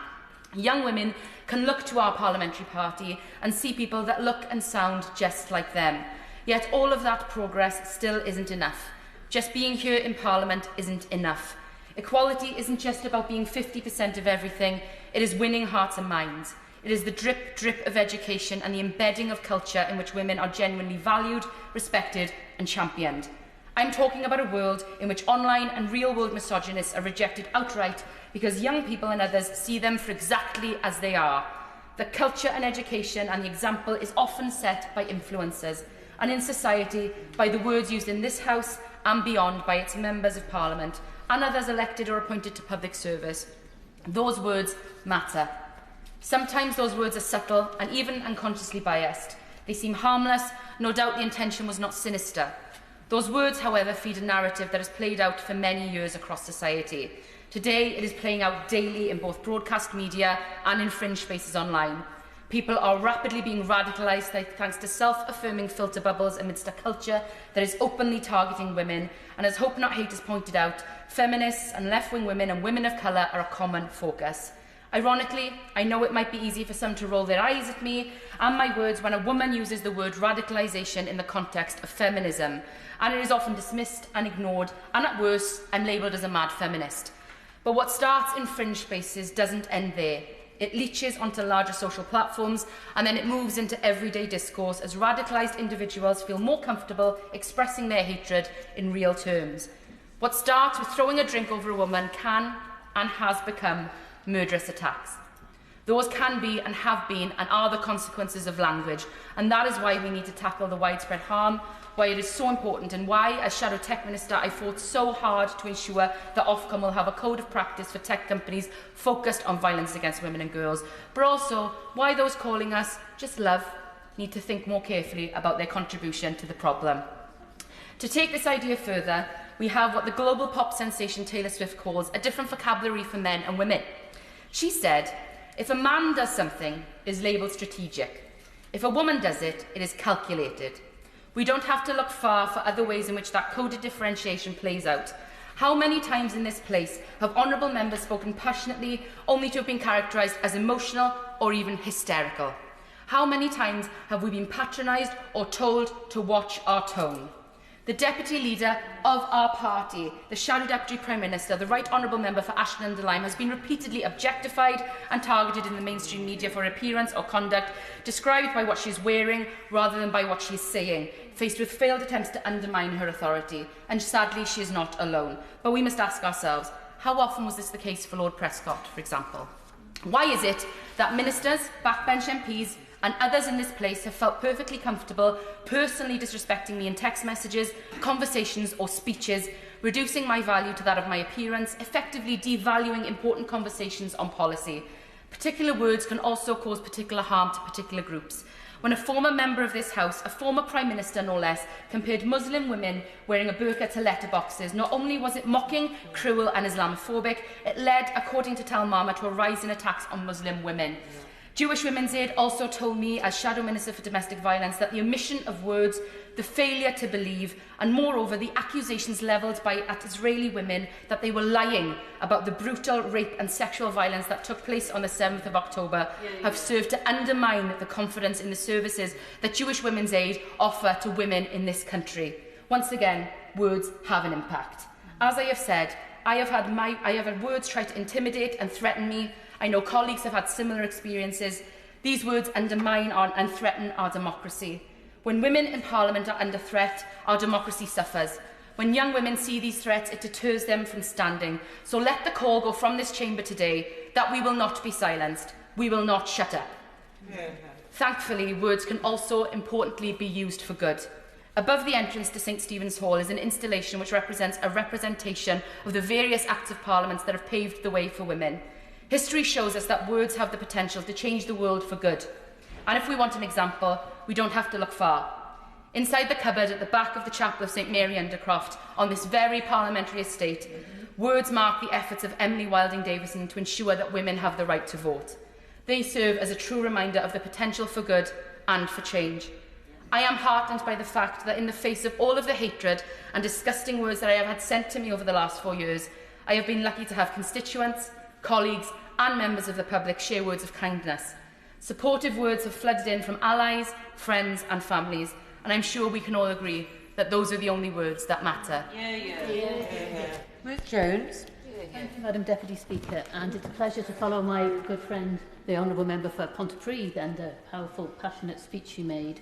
Young women can look to our parliamentary party and see people that look and sound just like them. Yet all of that progress still isn't enough. Just being here in Parliament isn't enough. Equality isn't just about being 50% of everything, it is winning hearts and minds. It is the drip of education and the embedding of culture in which women are genuinely valued, respected and championed. I'm talking about a world in which online and real-world misogynists are rejected outright because young people and others see them for exactly as they are. The culture and education and the example is often set by influencers, and in society by the words used in this House and beyond by its members of Parliament and others elected or appointed to public service. Those words matter. Sometimes those words are subtle and even unconsciously biased. They seem harmless, no doubt the intention was not sinister. Those words, however, feed a narrative that has played out for many years across society. Today, it is playing out daily in both broadcast media and in fringe spaces online. People are rapidly being radicalised thanks to self-affirming filter bubbles amidst a culture that is openly targeting women, and as Hope Not Hate has pointed out, feminists and left-wing women and women of colour are a common focus. Ironically, I know it might be easy for some to roll their eyes at me and my words when a woman uses the word radicalisation in the context of feminism, and it is often dismissed and ignored, and at worst, I'm labelled as a mad feminist. But what starts in fringe spaces doesn't end there. It leaches onto larger social platforms, and then it moves into everyday discourse as radicalised individuals feel more comfortable expressing their hatred in real terms. What starts with throwing a drink over a woman can and has become murderous attacks. Those can be and have been and are the consequences of language, and that is why we need to tackle the widespread harm, why it is so important, and why, as Shadow Tech Minister, I fought so hard to ensure that Ofcom will have a code of practice for tech companies focused on violence against women and girls, but also why those calling us just love need to think more carefully about their contribution to the problem. To take this idea further, we have what the global pop sensation Taylor Swift calls a different vocabulary for men and women. She said, if a man does something, it is labelled strategic. If a woman does it, it is calculated. We don't have to look far for other ways in which that coded differentiation plays out. How many times in this place have honourable members spoken passionately only to have been characterised as emotional or even hysterical? How many times have we been patronised or told to watch our tone? The Deputy Leader of our party, the Shadow Deputy Prime Minister, the Right Honourable Member for Ashton-under-Lyme, has been repeatedly objectified and targeted in the mainstream media for appearance or conduct described by what she is wearing rather than by what she is saying, faced with failed attempts to undermine her authority. And sadly, she is not alone. But we must ask ourselves, how often was this the case for Lord Prescott, for example? Why is it that ministers, backbench MPs and others in this place have felt perfectly comfortable personally disrespecting me in text messages, conversations or speeches, reducing my value to that of my appearance, effectively devaluing important conversations on policy? Particular words can also cause particular harm to particular groups. When a former member of this House, a former Prime Minister no less, compared Muslim women wearing a burqa to letterboxes, not only was it mocking, cruel and Islamophobic, it led, according to Tal Mama, to a rise in attacks on Muslim women. Jewish Women's Aid also told me, as Shadow Minister for Domestic Violence, that the omission of words, the failure to believe, and moreover the accusations levelled at Israeli women that they were lying about the brutal rape and sexual violence that took place on the 7th of October have served to undermine the confidence in the services that Jewish Women's Aid offer to women in this country. Once again, words have an impact. As I have said, I have had words try to intimidate and threaten me. I know colleagues have had similar experiences. These words undermine and threaten our democracy. When women in Parliament are under threat, our democracy suffers. When young women see these threats, it deters them from standing. So let the call go from this chamber today that we will not be silenced. We will not shut up. Yeah. Thankfully, words can also importantly be used for good. Above the entrance to St Stephen's Hall is an installation which represents a representation of the various Acts of Parliament that have paved the way for women. History shows us that words have the potential to change the world for good. And if we want an example, we don't have to look far. Inside the cupboard at the back of the chapel of St Mary Undercroft, on this very parliamentary estate, words mark the efforts of Emily Wilding Davison to ensure that women have the right to vote. They serve as a true reminder of the potential for good and for change. I am heartened by the fact that in the face of all of the hatred and disgusting words that I have had sent to me over the last 4 years, I have been lucky to have constituents, colleagues and members of the public share words of kindness. Supportive words have flooded in from allies, friends and families, and I'm sure we can all agree that those are the only words that matter. Ruth Jones. Thank you, Madam Deputy Speaker, and it's a pleasure to follow my good friend, the Honourable Member for Pontypridd, and a powerful, passionate speech she made.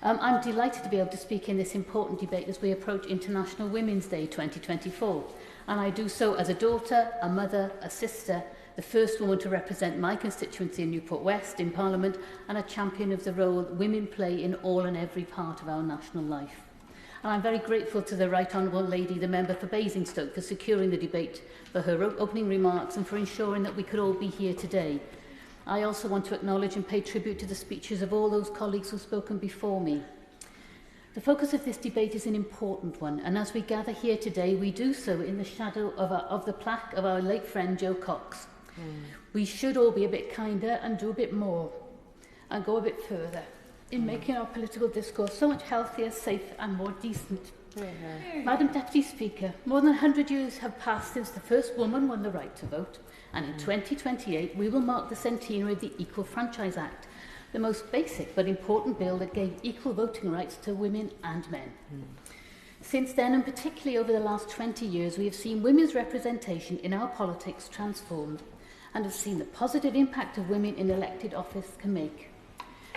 I'm delighted to be able to speak in this important debate as we approach International Women's Day 2024. And I do so as a daughter, a mother, a sister, the first woman to represent my constituency in Newport West in Parliament, and a champion of the role women play in all and every part of our national life. And I'm very grateful to the Right Honourable Lady, the Member for Basingstoke, for securing the debate, for her opening remarks and for ensuring that we could all be here today. I also want to acknowledge and pay tribute to the speeches of all those colleagues who have spoken before me. The focus of this debate is an important one, and as we gather here today, we do so in the shadow of the plaque of our late friend Jo Cox. We should all be a bit kinder and do a bit more and go a bit further in making our political discourse so much healthier, safe and more decent. Madam Deputy Speaker, more than 100 years have passed since the first woman won the right to vote, and in 2028 we will mark the centenary of the Equal Franchise Act, the most basic but important bill that gave equal voting rights to women and men. Since then, and particularly over the last 20 years, we have seen women's representation in our politics transformed and have seen the positive impact of women in elected office can make.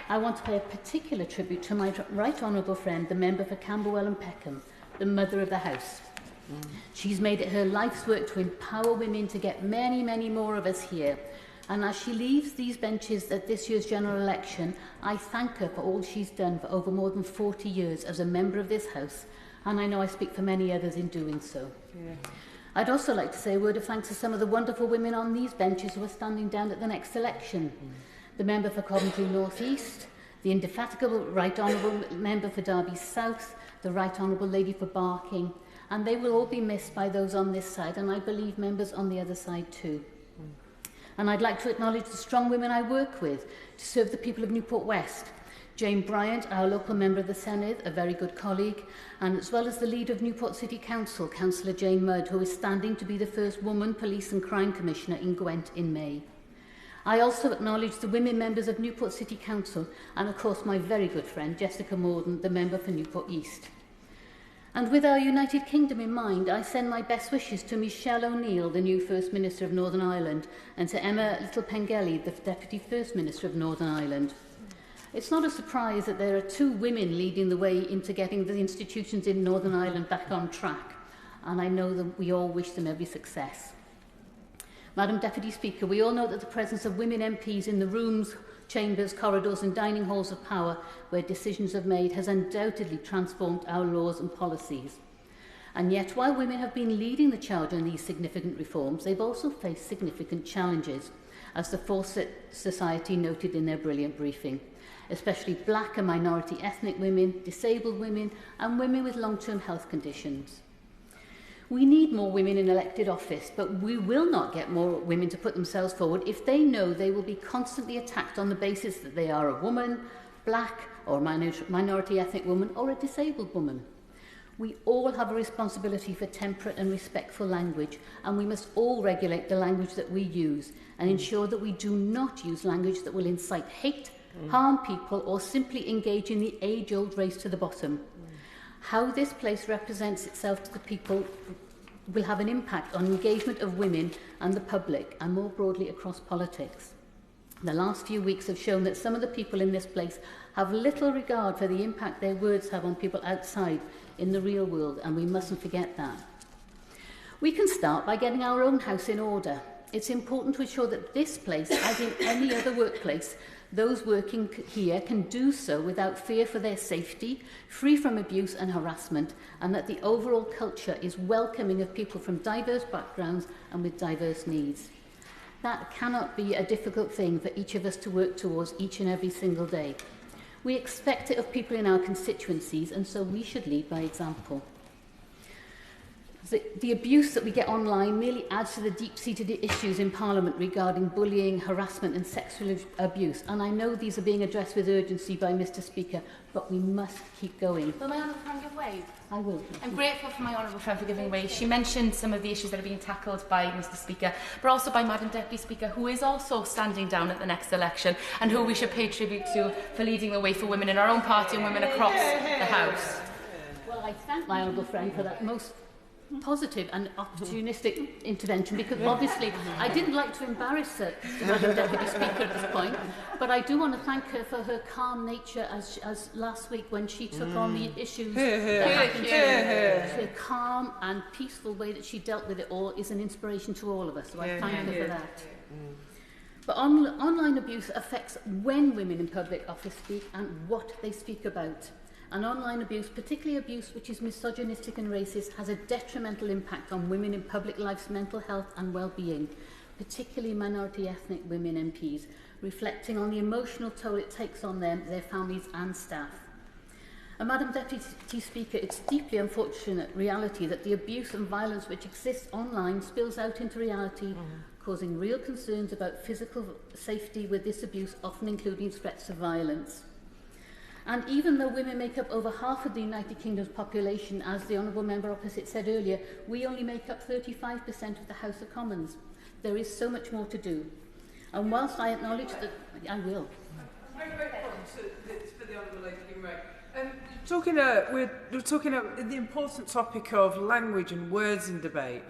I want to pay a particular tribute to my right honourable friend, the Member for Camberwell and Peckham, the mother of the House. She's made it her life's work to empower women to get many, many more of us here. And as she leaves these benches at this year's general election, I thank her for all she's done for over more than 40 years as a member of this House, and I know I speak for many others in doing so. I'd also like to say a word of thanks to some of the wonderful women on these benches who are standing down at the next election. The Member for Coventry North East, the indefatigable Right Honourable Member for Derby South, the Right Honourable Lady for Barking, and they will all be missed by those on this side, and I believe members on the other side too. And I'd like to acknowledge the strong women I work with to serve the people of Newport West. Jane Bryant, our local member of the Senedd, a very good colleague, and as well as the leader of Newport City Council, Councillor Jane Mudd, who is standing to be the first woman police and crime commissioner in Gwent in May. I also acknowledge the women members of Newport City Council and, of course, my very good friend, Jessica Morton, the member for Newport East. And with our United Kingdom in mind, I send my best wishes to Michelle O'Neill, the new First Minister of Northern Ireland, and to Emma Little-Pengelly, the Deputy First Minister of Northern Ireland. It's not a surprise that there are 2 women leading the way into getting the institutions in Northern Ireland back on track, and I know that we all wish them every success. Madam Deputy Speaker, we all know that the presence of women MPs in the rooms, chambers, corridors and dining halls of power where decisions are made has undoubtedly transformed our laws and policies. And yet, while women have been leading the charge on these significant reforms, they've also faced significant challenges, as the Fawcett Society noted in their brilliant briefing, especially black and minority ethnic women, disabled women and women with long-term health conditions. We need more women in elected office, but we will not get more women to put themselves forward if they know they will be constantly attacked on the basis that they are a woman, black or minority ethnic woman or a disabled woman. We all have a responsibility for temperate and respectful language, and we must all regulate the language that we use and ensure that we do not use language that will incite hate, harm people or simply engage in the age-old race to the bottom. How this place represents itself to the people will have an impact on engagement of women and the public, and more broadly across politics. The last few weeks have shown that some of the people in this place have little regard for the impact their words have on people outside in the real world, and we mustn't forget that. We can start by getting our own house in order. It's important to ensure that this place, as in any other workplace, those working here can do so without fear for their safety, free from abuse and harassment, and that the overall culture is welcoming of people from diverse backgrounds and with diverse needs. That cannot be a difficult thing for each of us to work towards each and every single day. We expect it of people in our constituencies, and so we should lead by example. The abuse that we get online merely adds to the deep-seated issues in Parliament regarding bullying, harassment and sexual abuse. And I know these are being addressed with urgency by Mr Speaker, but we must keep going. Will my honourable friend give way? I will. I'm grateful for my honourable friend for giving way. She mentioned some of the issues that are being tackled by Mr Speaker, but also by Madam Deputy Speaker, who is also standing down at the next election and who we should pay tribute to for leading the way for women in our own party and women across the House. Well, I thank my honourable friend for that most positive and opportunistic intervention, because obviously I didn't like to embarrass Madam Deputy Speaker at this point, but I do want to thank her for her calm nature as last week when she took on the issues that happened to her. The calm and peaceful way that she dealt with it all is an inspiration to all of us, so I thank her for that. But online abuse affects when women in public office speak and what they speak about. And online abuse, particularly abuse which is misogynistic and racist, has a detrimental impact on women in public life's mental health and well-being, particularly minority ethnic women MPs, reflecting on the emotional toll it takes on them, their families and staff. And Madam Deputy Speaker, it's deeply unfortunate reality that the abuse and violence which exists online spills out into reality, causing real concerns about physical safety with this abuse, often including threats of violence. And even though women make up over half of the United Kingdom's population, as the Honourable Member opposite said earlier, we only make up 35% of the House of Commons. There is so much more to do. And whilst I acknowledge that... I will. For the Honourable Lady we're talking about the important topic of language and words in debate.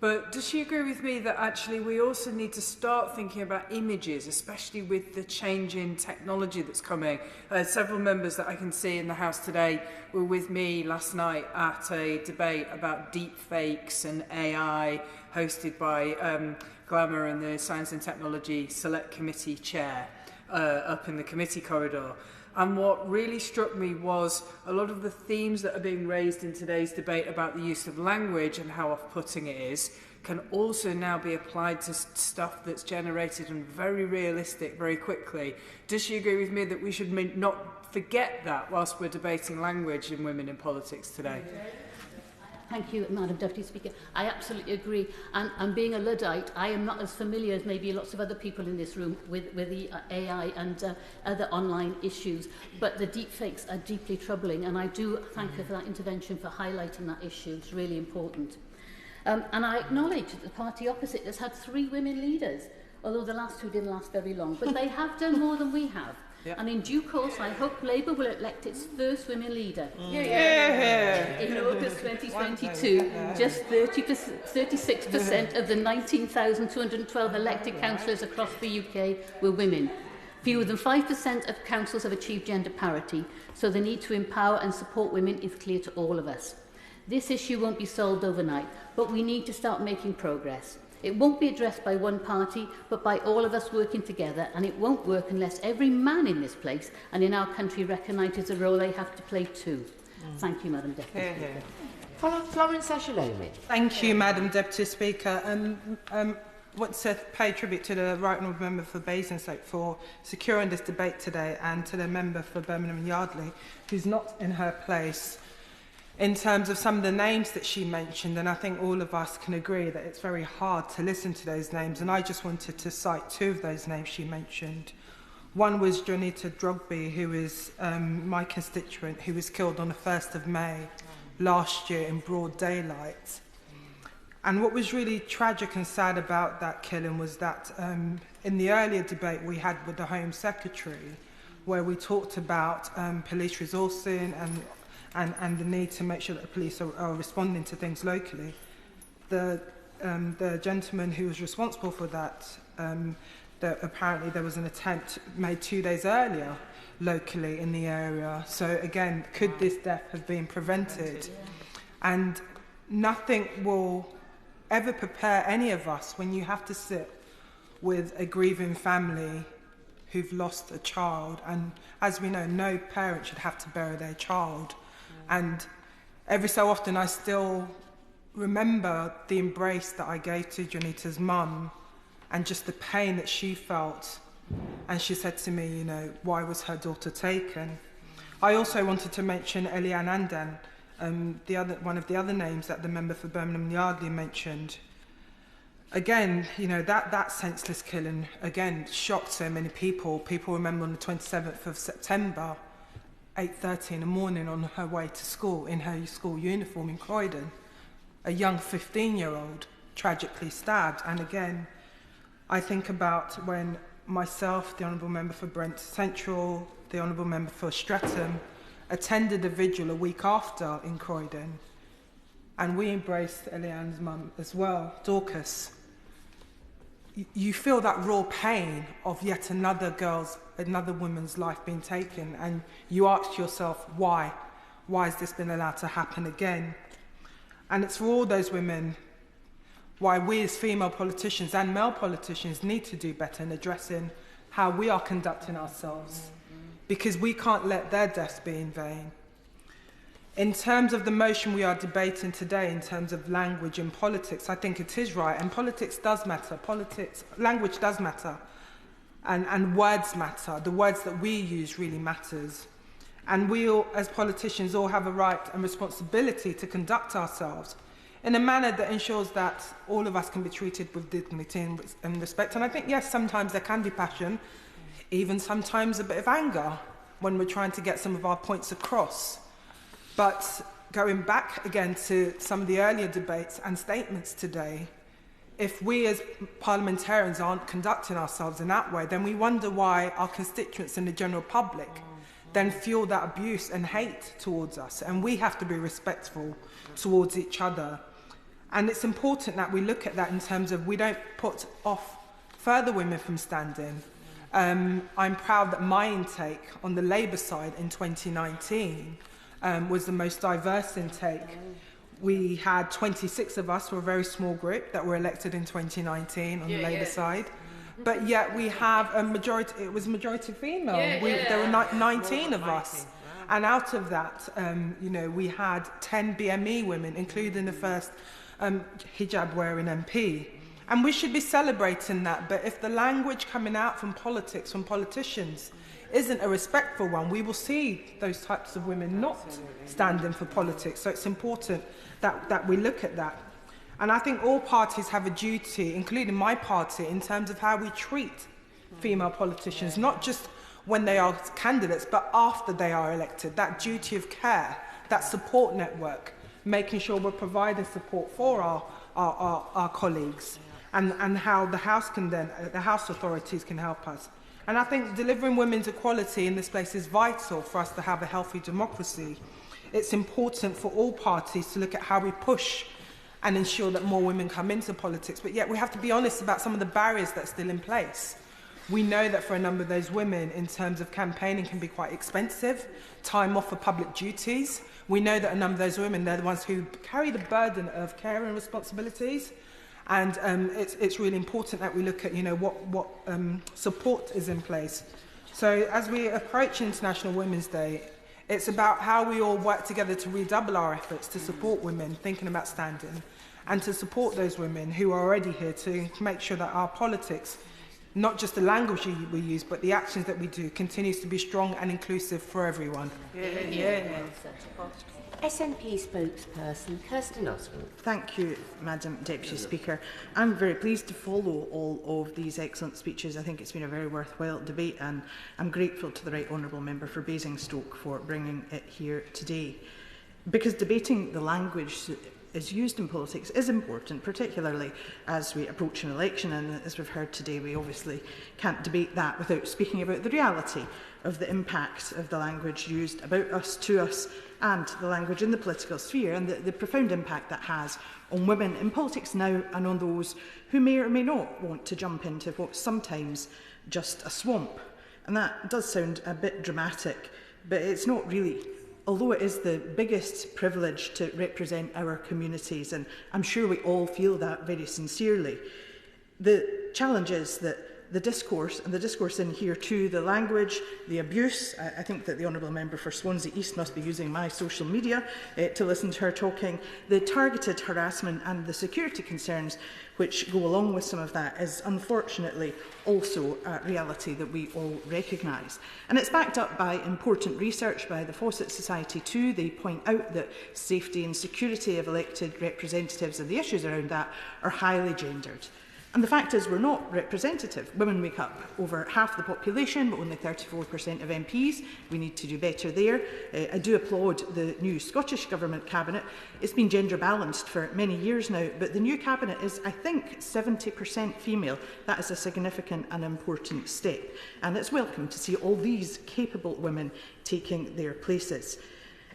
But does she agree with me that actually we also need to start thinking about images, especially with the change in technology that's coming? Several members that I can see in the House today were with me last night at a debate about deep fakes and AI hosted by Glamour and the Science and Technology Select Committee Chair up in the committee corridor. And what really struck me was a lot of the themes that are being raised in today's debate about the use of language and how off-putting it is can also now be applied to stuff that's generated and very realistic very quickly. Does she agree with me that we should not forget that whilst we're debating language and women in politics today? Thank you, Madam Deputy Speaker. I absolutely agree. And being a Luddite, I am not as familiar as maybe lots of other people in this room with the AI and other online issues. But the deepfakes are deeply troubling, and I do thank her for that intervention, for highlighting that issue. It's really important. And I acknowledge that the party opposite has had 3 women leaders. although the last two didn't last very long. But they have done more than we have. Yep. And in due course, I hope Labour will elect its first women leader. In August 2022, just 36% of the 19,212 elected councillors across the UK were women. Fewer than 5% of councils have achieved gender parity, so the need to empower and support women is clear to all of us. This issue won't be solved overnight, but we need to start making progress. It won't be addressed by one party, but by all of us working together, and it won't work unless every man in this place and in our country recognises the role they have to play too. Thank you, Madam Deputy Speaker. Florence Eshalomi. Thank you, Madam Deputy Speaker. I want to pay tribute to the Right Honourable Member for Basingstoke for securing this debate today, and to the member for Birmingham and Yardley, who's not in her place, in terms of some of the names that she mentioned. And I think all of us can agree that it's very hard to listen to those names. And I just wanted to cite two of those names she mentioned. One was Jonita Drogby, who is my constituent, who was killed on the 1st of May last year in broad daylight. And what was really tragic and sad about that killing was that in the earlier debate we had with the Home Secretary, where we talked about police resourcing and the need to make sure that the police are responding to things locally. The gentleman who was responsible for that, apparently there was an attempt made 2 days earlier locally in the area. So again, could this death have been prevented? And nothing will ever prepare any of us when you have to sit with a grieving family who've lost a child. And as we know, no parent should have to bury their child. And every so often I still remember the embrace that I gave to Jonita's mum and just the pain that she felt. And she said to me, you know, why was her daughter taken? I also wanted to mention Eliane Andan, one of the other names that the member for Birmingham and Yardley mentioned. Again, you know, that senseless killing, again, shocked so many people. People remember on the 27th of September, 8:30 in the morning, on her way to school in her school uniform in Croydon, a young 15-year-old tragically stabbed. And again, I think about when myself, the Honourable Member for Brent Central, the Honourable Member for Streatham, attended a vigil a week after in Croydon, and we embraced Eliane's mum as well, Dorcas. You feel that raw pain of yet another woman's life being taken, and you ask yourself, why? Why has this been allowed to happen again? And it's for all those women why we as female politicians and male politicians need to do better in addressing how we are conducting ourselves, because we can't let their deaths be in vain. In terms of the motion we are debating today, in terms of language and politics, I think it is right, and politics does matter. Language does matter, and words matter. The words that we use really matters. And we all, as politicians, all have a right and responsibility to conduct ourselves in a manner that ensures that all of us can be treated with dignity and respect. And I think, yes, sometimes there can be passion, even sometimes a bit of anger when we're trying to get some of our points across. But going back again to some of the earlier debates and statements today, if we as parliamentarians aren't conducting ourselves in that way, then we wonder why our constituents and the general public then fuel that abuse and hate towards us. And we have to be respectful towards each other. And it's important that we look at that in terms of we don't put off further women from standing. I'm proud that my intake on the Labour side in 2019 was the most diverse intake. We had 26 of us, we're a very small group, that were elected in 2019 on the Labour side. But yet we have a majority, it was majority female. There were 19 of us. And out of that, you know, we had 10 BME women, including the first hijab-wearing MP. And we should be celebrating that. But if the language coming out from politics, from politicians, isn't a respectful one, we will see those types of women not standing for politics. So it's important that we look at that. And I think all parties have a duty, including my party, in terms of how we treat female politicians, not just when they are candidates, but after they are elected. That duty of care, that support network, making sure we're providing support for our colleagues. and how the House can then, the House authorities can help us. And I think delivering women's equality in this place is vital for us to have a healthy democracy. It's important for all parties to look at how we push and ensure that more women come into politics. But yet we have to be honest about some of the barriers that are still in place. We know that for a number of those women, in terms of campaigning, can be quite expensive, time off for public duties. We know that a number of those women, they're the ones who carry the burden of care and responsibilities. And it's really important that we look at, what support is in place. So as we approach International Women's Day, it's about how we all work together to redouble our efforts to support women thinking about standing, and to support those women who are already here, to make sure that our politics, not just the language we use, but the actions that we do, continues to be strong and inclusive for everyone. SNP spokesperson Kirsten Oswald. Thank you, Madam Deputy Speaker. I'm very pleased to follow all of these excellent speeches. I think it's been a very worthwhile debate, and I'm grateful to the Right Honourable Member for Basingstoke for bringing it here today. Because debating the language that is used in politics is important, particularly as we approach an election, and as we've heard today, we obviously can't debate that without speaking about the reality of the impact of the language used about us, to us, and the language in the political sphere, and the profound impact that has on women in politics now, and on those who may or may not want to jump into what's sometimes just a swamp. And that does sound a bit dramatic, but it's not really. Although it is the biggest privilege to represent our communities, and I'm sure we all feel that very sincerely, the challenge is that the discourse, and the discourse in here too, the language, the abuse, I think that the Honourable Member for Swansea East must be using my social media to listen to her talking, the targeted harassment and the security concerns which go along with some of that is unfortunately also a reality that we all recognise. And it's backed up by important research by the Fawcett Society too. They point out that safety and security of elected representatives and the issues around that are highly gendered. And the fact is we're not representative. Women make up over half the population, but only 34% of MPs. We need to do better there. I do applaud the new Scottish Government Cabinet. It's been gender balanced for many years now, but the new Cabinet is, I think, 70% female. That is a significant and important step. And it's welcome to see all these capable women taking their places.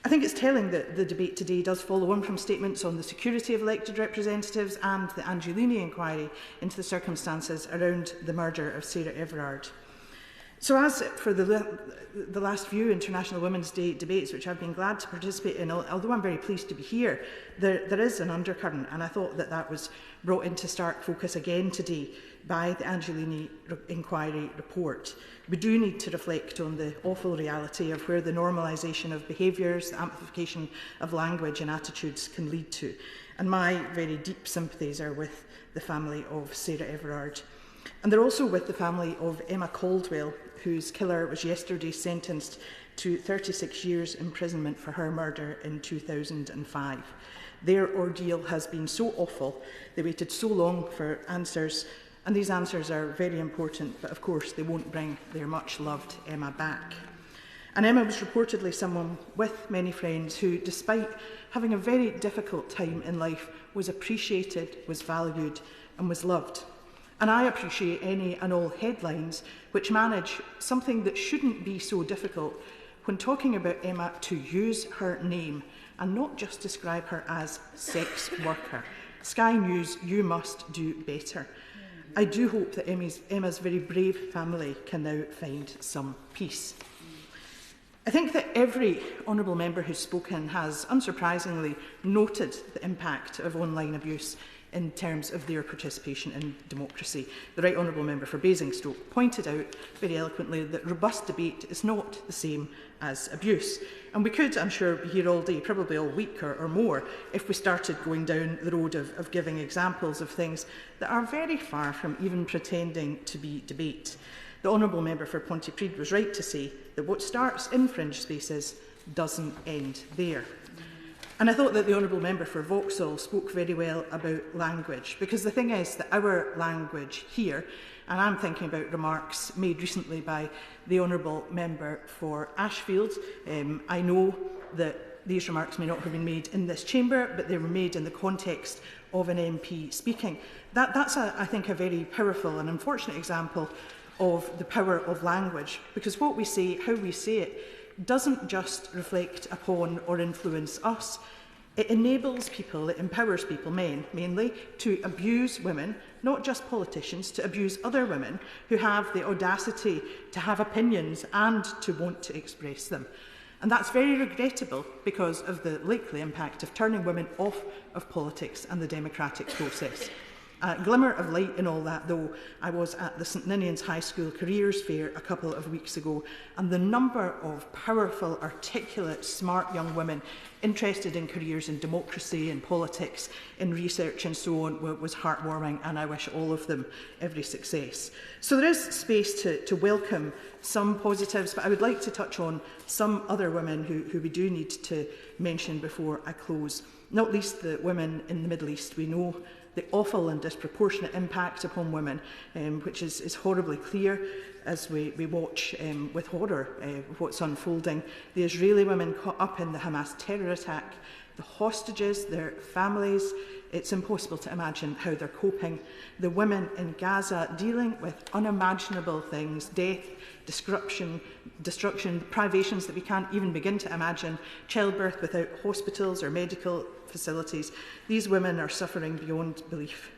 I think it's telling that the debate today does follow on from statements on the security of elected representatives and the Anneliese inquiry into the circumstances around the murder of Sarah Everard. So as for the last few International Women's Day debates, which I've been glad to participate in, although I'm very pleased to be here, there is an undercurrent, and I thought that that was brought into stark focus again today by the Anneliese inquiry report. We do need to reflect on the awful reality of where the normalisation of behaviours, the amplification of language and attitudes can lead to. And my very deep sympathies are with the family of Sarah Everard. And they're also with the family of Emma Caldwell, whose killer was yesterday sentenced to 36 years imprisonment for her murder in 2005. Their ordeal has been so awful, they waited so long for answers, and these answers are very important, but of course they won't bring their much-loved Emma back. And Emma was reportedly someone with many friends who, despite having a very difficult time in life, was appreciated, was valued, and was loved. And I appreciate any and all headlines which manage something that shouldn't be so difficult when talking about Emma to use her name and not just describe her as sex worker. Sky News, you must do better. I do hope that Emma's very brave family can now find some peace. I think that every honourable member who's spoken has, unsurprisingly, noted the impact of online abuse in terms of their participation in democracy. The Right Honourable Member for Basingstoke pointed out very eloquently that robust debate is not the same as abuse. And we could, I'm sure, be here all day, probably all week or more, if we started going down the road of giving examples of things that are very far from even pretending to be debate. The Honourable Member for Pontypridd was right to say that what starts in fringe spaces doesn't end there. And I thought that the Honourable Member for Vauxhall spoke very well about language, because the thing is that our language here, and I'm thinking about remarks made recently by the Honourable Member for Ashfield, I know that these remarks may not have been made in this chamber, but they were made in the context of an MP speaking. That's, I think, a very powerful and unfortunate example of the power of language, because what we say, how we say it, doesn't just reflect upon or influence us. It enables people, it empowers people, men mainly, to abuse women, not just politicians, to abuse other women who have the audacity to have opinions and to want to express them. And that's very regrettable because of the likely impact of turning women off of politics and the democratic process. A glimmer of light in all that, though, I was at the St Ninians High School Careers Fair a couple of weeks ago, and the number of powerful, articulate, smart young women interested in careers in democracy, in politics, in research and so on was heartwarming, and I wish all of them every success. So there is space to welcome some positives, but I would like to touch on some other women who we do need to mention before I close, not least the women in the Middle East. We know the awful and disproportionate impact upon women, which is horribly clear as we watch with horror what's unfolding. The Israeli women caught up in the Hamas terror attack, the hostages, their families. It's impossible to imagine how they're coping. The women in Gaza dealing with unimaginable things, death, destruction, privations that we can't even begin to imagine, childbirth without hospitals or medical facilities. These women are suffering beyond belief.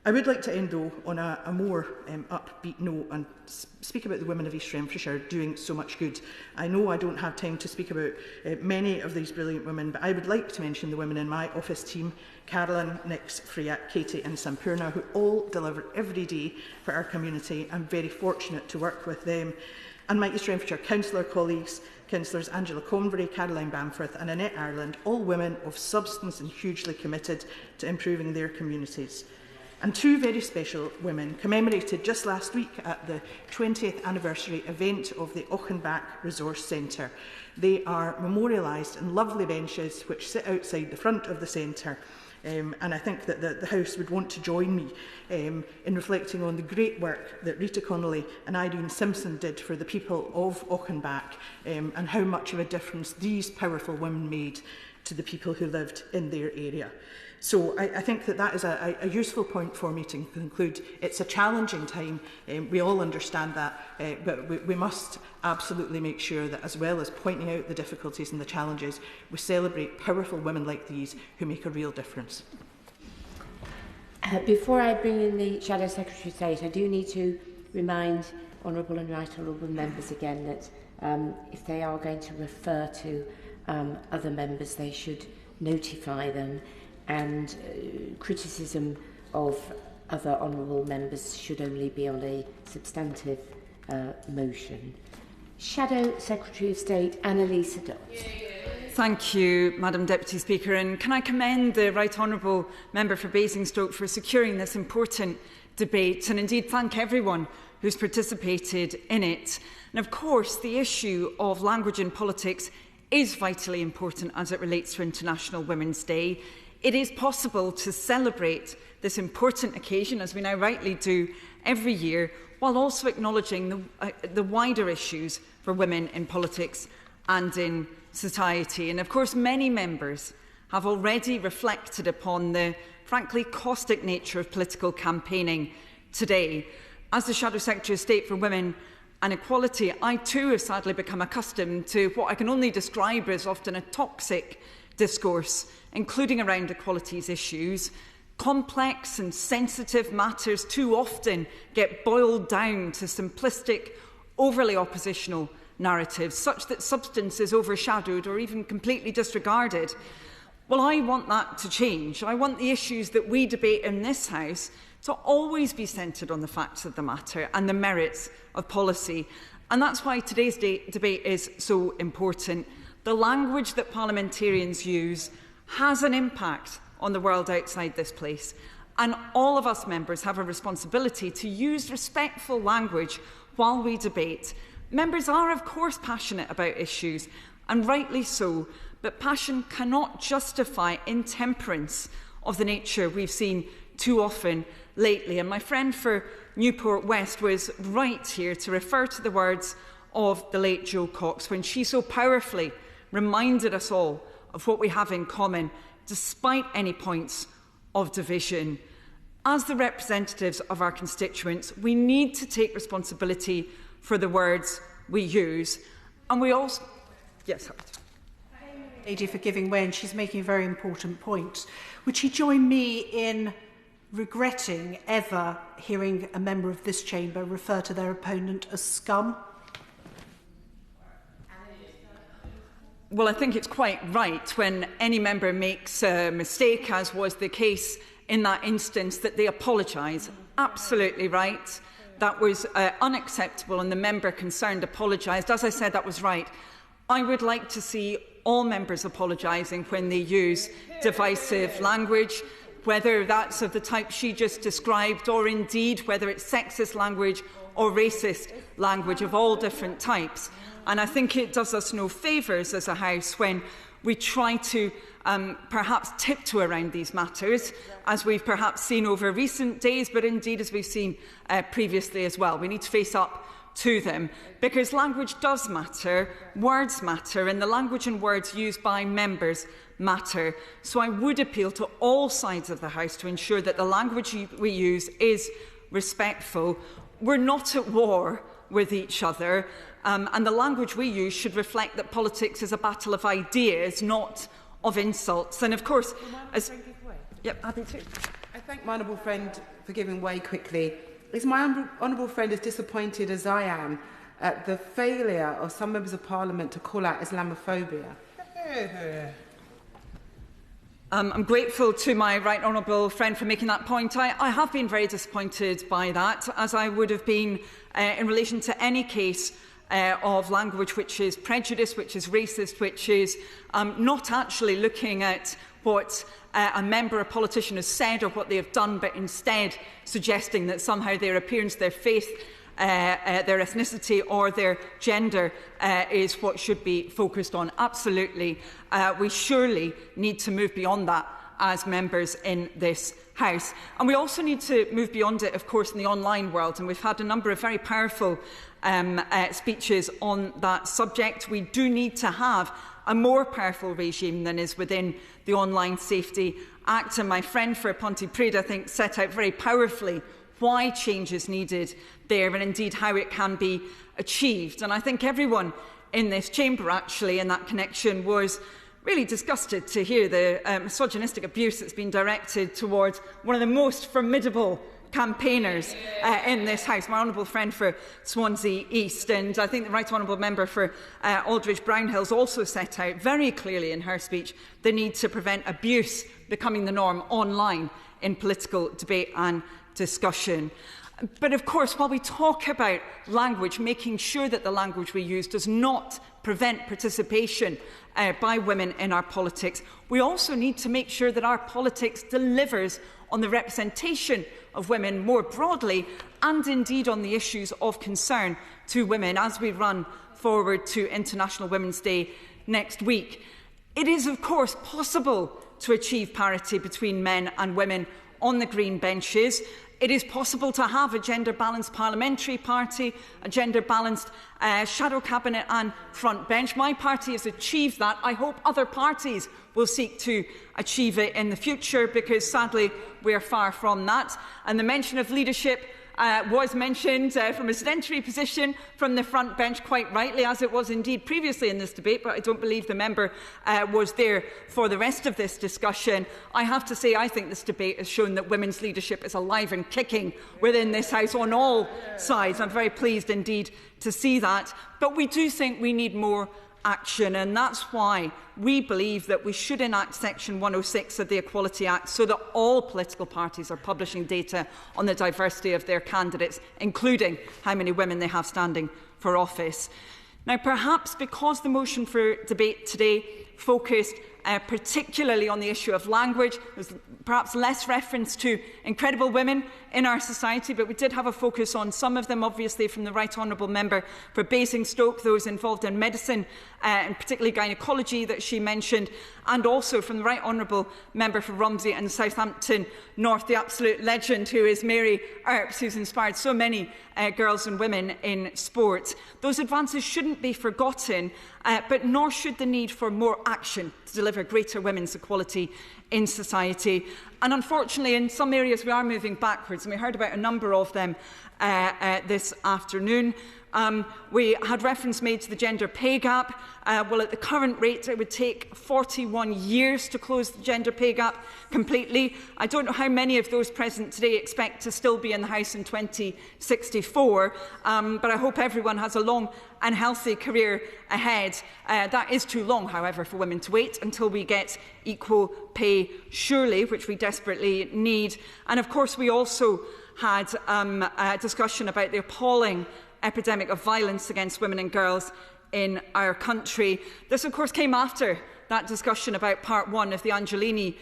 I would like to end, though, on a more upbeat note and speak about the women of East Renfrewshire doing so much good. I know I don't have time to speak about many of these brilliant women, but I would like to mention the women in my office team, Carolyn, Nix, Freya, Katie and Sampurna, who all deliver every day for our community. I'm very fortunate to work with them. And my East Renfrewshire councillor colleagues, Councillors Angela Convery, Caroline Bamforth and Annette Ireland, all women of substance and hugely committed to improving their communities. And two very special women commemorated just last week at the 20th anniversary event of the Offenbach Resource Centre. They are memorialised in lovely benches which sit outside the front of the centre. And I think that the House would want to join me in reflecting on the great work that Rita Connolly and Irene Simpson did for the people of Offenbach and how much of a difference these powerful women made to the people who lived in their area. So I think that is a useful point for me to conclude. It's a challenging time, we all understand that, but we must absolutely make sure that, as well as pointing out the difficulties and the challenges, we celebrate powerful women like these who make a real difference. Before I bring in the Shadow Secretary of State, I do need to remind Honourable and Right Honourable members again that if they are going to refer to other members, they should notify them, and criticism of other honourable members should only be on a substantive motion. Shadow Secretary of State Anneliese Dodds. Thank you, Madam Deputy Speaker, and can I commend the Right Honourable Member for Basingstoke for securing this important debate, and indeed thank everyone who's participated in it. And of course, the issue of language in politics is vitally important as it relates to International Women's Day. It is possible to celebrate this important occasion, as we now rightly do every year, while also acknowledging the wider issues for women in politics and in society. And of course, many members have already reflected upon the frankly caustic nature of political campaigning today. As the Shadow Secretary of State for Women and Equality, I too have sadly become accustomed to what I can only describe as often a toxic discourse, including around equalities issues. Complex and sensitive matters too often get boiled down to simplistic, overly oppositional narratives, such that substance is overshadowed or even completely disregarded. Well, I want that to change. I want the issues that we debate in this House to always be centred on the facts of the matter and the merits of policy. And that's why today's debate is so important. The language that parliamentarians use has an impact on the world outside this place, and all of us members have a responsibility to use respectful language while we debate. Members are, of course, passionate about issues, and rightly so, but passion cannot justify intemperance of the nature we've seen too often lately. And my friend for Newport West was right here to refer to the words of the late Jo Cox when she so powerfully reminded us all of what we have in common, despite any points of division. As the representatives of our constituents, we need to take responsibility for the words we use. And we also... Yes, Lady for giving way, and she's making a very important point. Would she join me in regretting ever hearing a member of this chamber refer to their opponent as scum? Well, I think it's quite right when any member makes a mistake, as was the case in that instance, that they apologise. Absolutely right. That was unacceptable, and the member concerned apologised. As I said, that was right. I would like to see all members apologising when they use divisive language, whether that's of the type she just described, or indeed whether it's sexist language or racist language of all different types. And I think it does us no favours as a House when we try to perhaps tiptoe around these matters, as we've perhaps seen over recent days, but indeed as we've seen previously as well. We need to face up to them, because language does matter, words matter, and the language and words used by members matter. So I would appeal to all sides of the House to ensure that the language we use is respectful. We're not at war with each other, and the language we use should reflect that politics is a battle of ideas, not of insults. And of course, as... Yep, happy to. I thank my honourable friend for giving way quickly. Is my honourable friend as disappointed as I am at the failure of some members of Parliament to call out Islamophobia? I'm grateful to my right honourable friend for making that point. I have been very disappointed by that, as I would have been in relation to any case of language which is prejudiced, which is racist, which is not actually looking at what a member, a politician has said or what they have done, but instead suggesting that somehow their appearance, their faith, their ethnicity or their gender is what should be focused on. Absolutely. We surely need to move beyond that as members in this House. And we also need to move beyond it, of course, in the online world. And we've had a number of very powerful speeches on that subject. We do need to have a more powerful regime than is within the Online Safety Act. And my friend for Pontypridd, I think, set out very powerfully why change is needed there and indeed how it can be achieved. And I think everyone in this chamber, actually, in that connection, was really disgusted to hear the misogynistic abuse that's been directed towards one of the most formidable campaigners in this House, my honourable friend for Swansea East. And I think the right honourable member for Aldridge-Brownhills also set out very clearly in her speech the need to prevent abuse becoming the norm online in political debate and discussion. But of course, while we talk about language, making sure that the language we use does not prevent participation by women in our politics, we also need to make sure that our politics delivers on the representation of women more broadly and indeed on the issues of concern to women as we run forward to International Women's Day next week. It is, of course, possible to achieve parity between men and women on the green benches. It is possible to have a gender-balanced parliamentary party, a gender-balanced shadow cabinet and front bench. My party has achieved that. I hope other parties will seek to achieve it in the future, because sadly we are far from that. And the mention of leadership was mentioned from a sedentary position from the front bench, quite rightly, as it was indeed previously in this debate, but I don't believe the member was there for the rest of this discussion. I have to say, I think this debate has shown that women's leadership is alive and kicking within this House on all sides. I'm very pleased indeed to see that. But we do think we need more action, and that's why we believe that we should enact Section 106 of the Equality Act so that all political parties are publishing data on the diversity of their candidates, including how many women they have standing for office. Now, perhaps because the motion for debate today focused particularly on the issue of language, there's perhaps less reference to incredible women in our society, but we did have a focus on some of them, obviously from the right honourable member for Basingstoke, those involved in medicine and particularly gynaecology that she mentioned, and also from the right honourable member for Romsey and Southampton North, the absolute legend who is Mary Earps, who's inspired so many girls and women in sport. Those advances shouldn't be forgotten, but nor should the need for more action to deliver greater women's equality in society. And unfortunately, in some areas we are moving backwards, and we heard about a number of them this afternoon. We had reference made to the gender pay gap. Well, at the current rate, it would take 41 years to close the gender pay gap completely. I don't know how many of those present today expect to still be in the House in 2064, but I hope everyone has a long and healthy career ahead. That is too long, however, for women to wait until we get equal pay, surely, which we desperately need. And of course, we also had a discussion about the appalling epidemic of violence against women and girls in our country. This, of course, came after that discussion about part 1 of the Angelini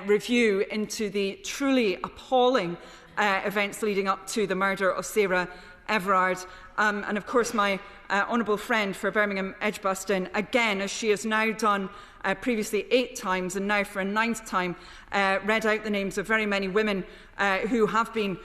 review into the truly appalling events leading up to the murder of Sarah Everard. And, of course, my honourable friend for Birmingham Edgbaston, again, as she has now done previously 8 times and now for a 9th time, read out the names of very many women who have been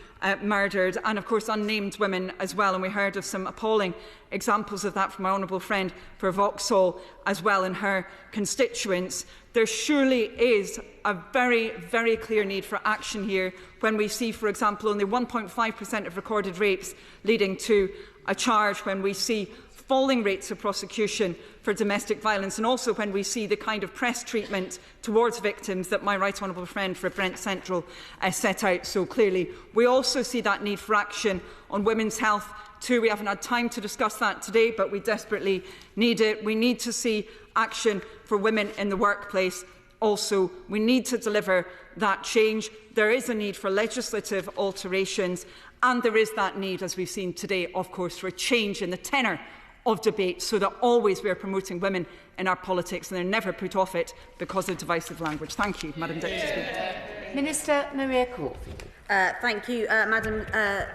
murdered, and of course unnamed women as well, and we heard of some appalling examples of that from my honourable friend for Vauxhall as well in her constituents. There surely is a very, very clear need for action here when we see, for example, only 1.5% of recorded rapes leading to a charge, when we see falling rates of prosecution for domestic violence, and also when we see the kind of press treatment towards victims that my right honourable friend for Brent Central set out so clearly. We also see that need for action on women's health too. We haven't had time to discuss that today, but we desperately need it. We need to see action for women in the workplace. Also, we need to deliver that change. There is a need for legislative alterations, and there is that need, as we've seen today, of course, for a change in the tenor of debate, so that always we are promoting women in our politics and they're never put off it because of divisive language. Thank you, Madam Deputy Speaker. Minister Maria Caulfield. Thank you, Madam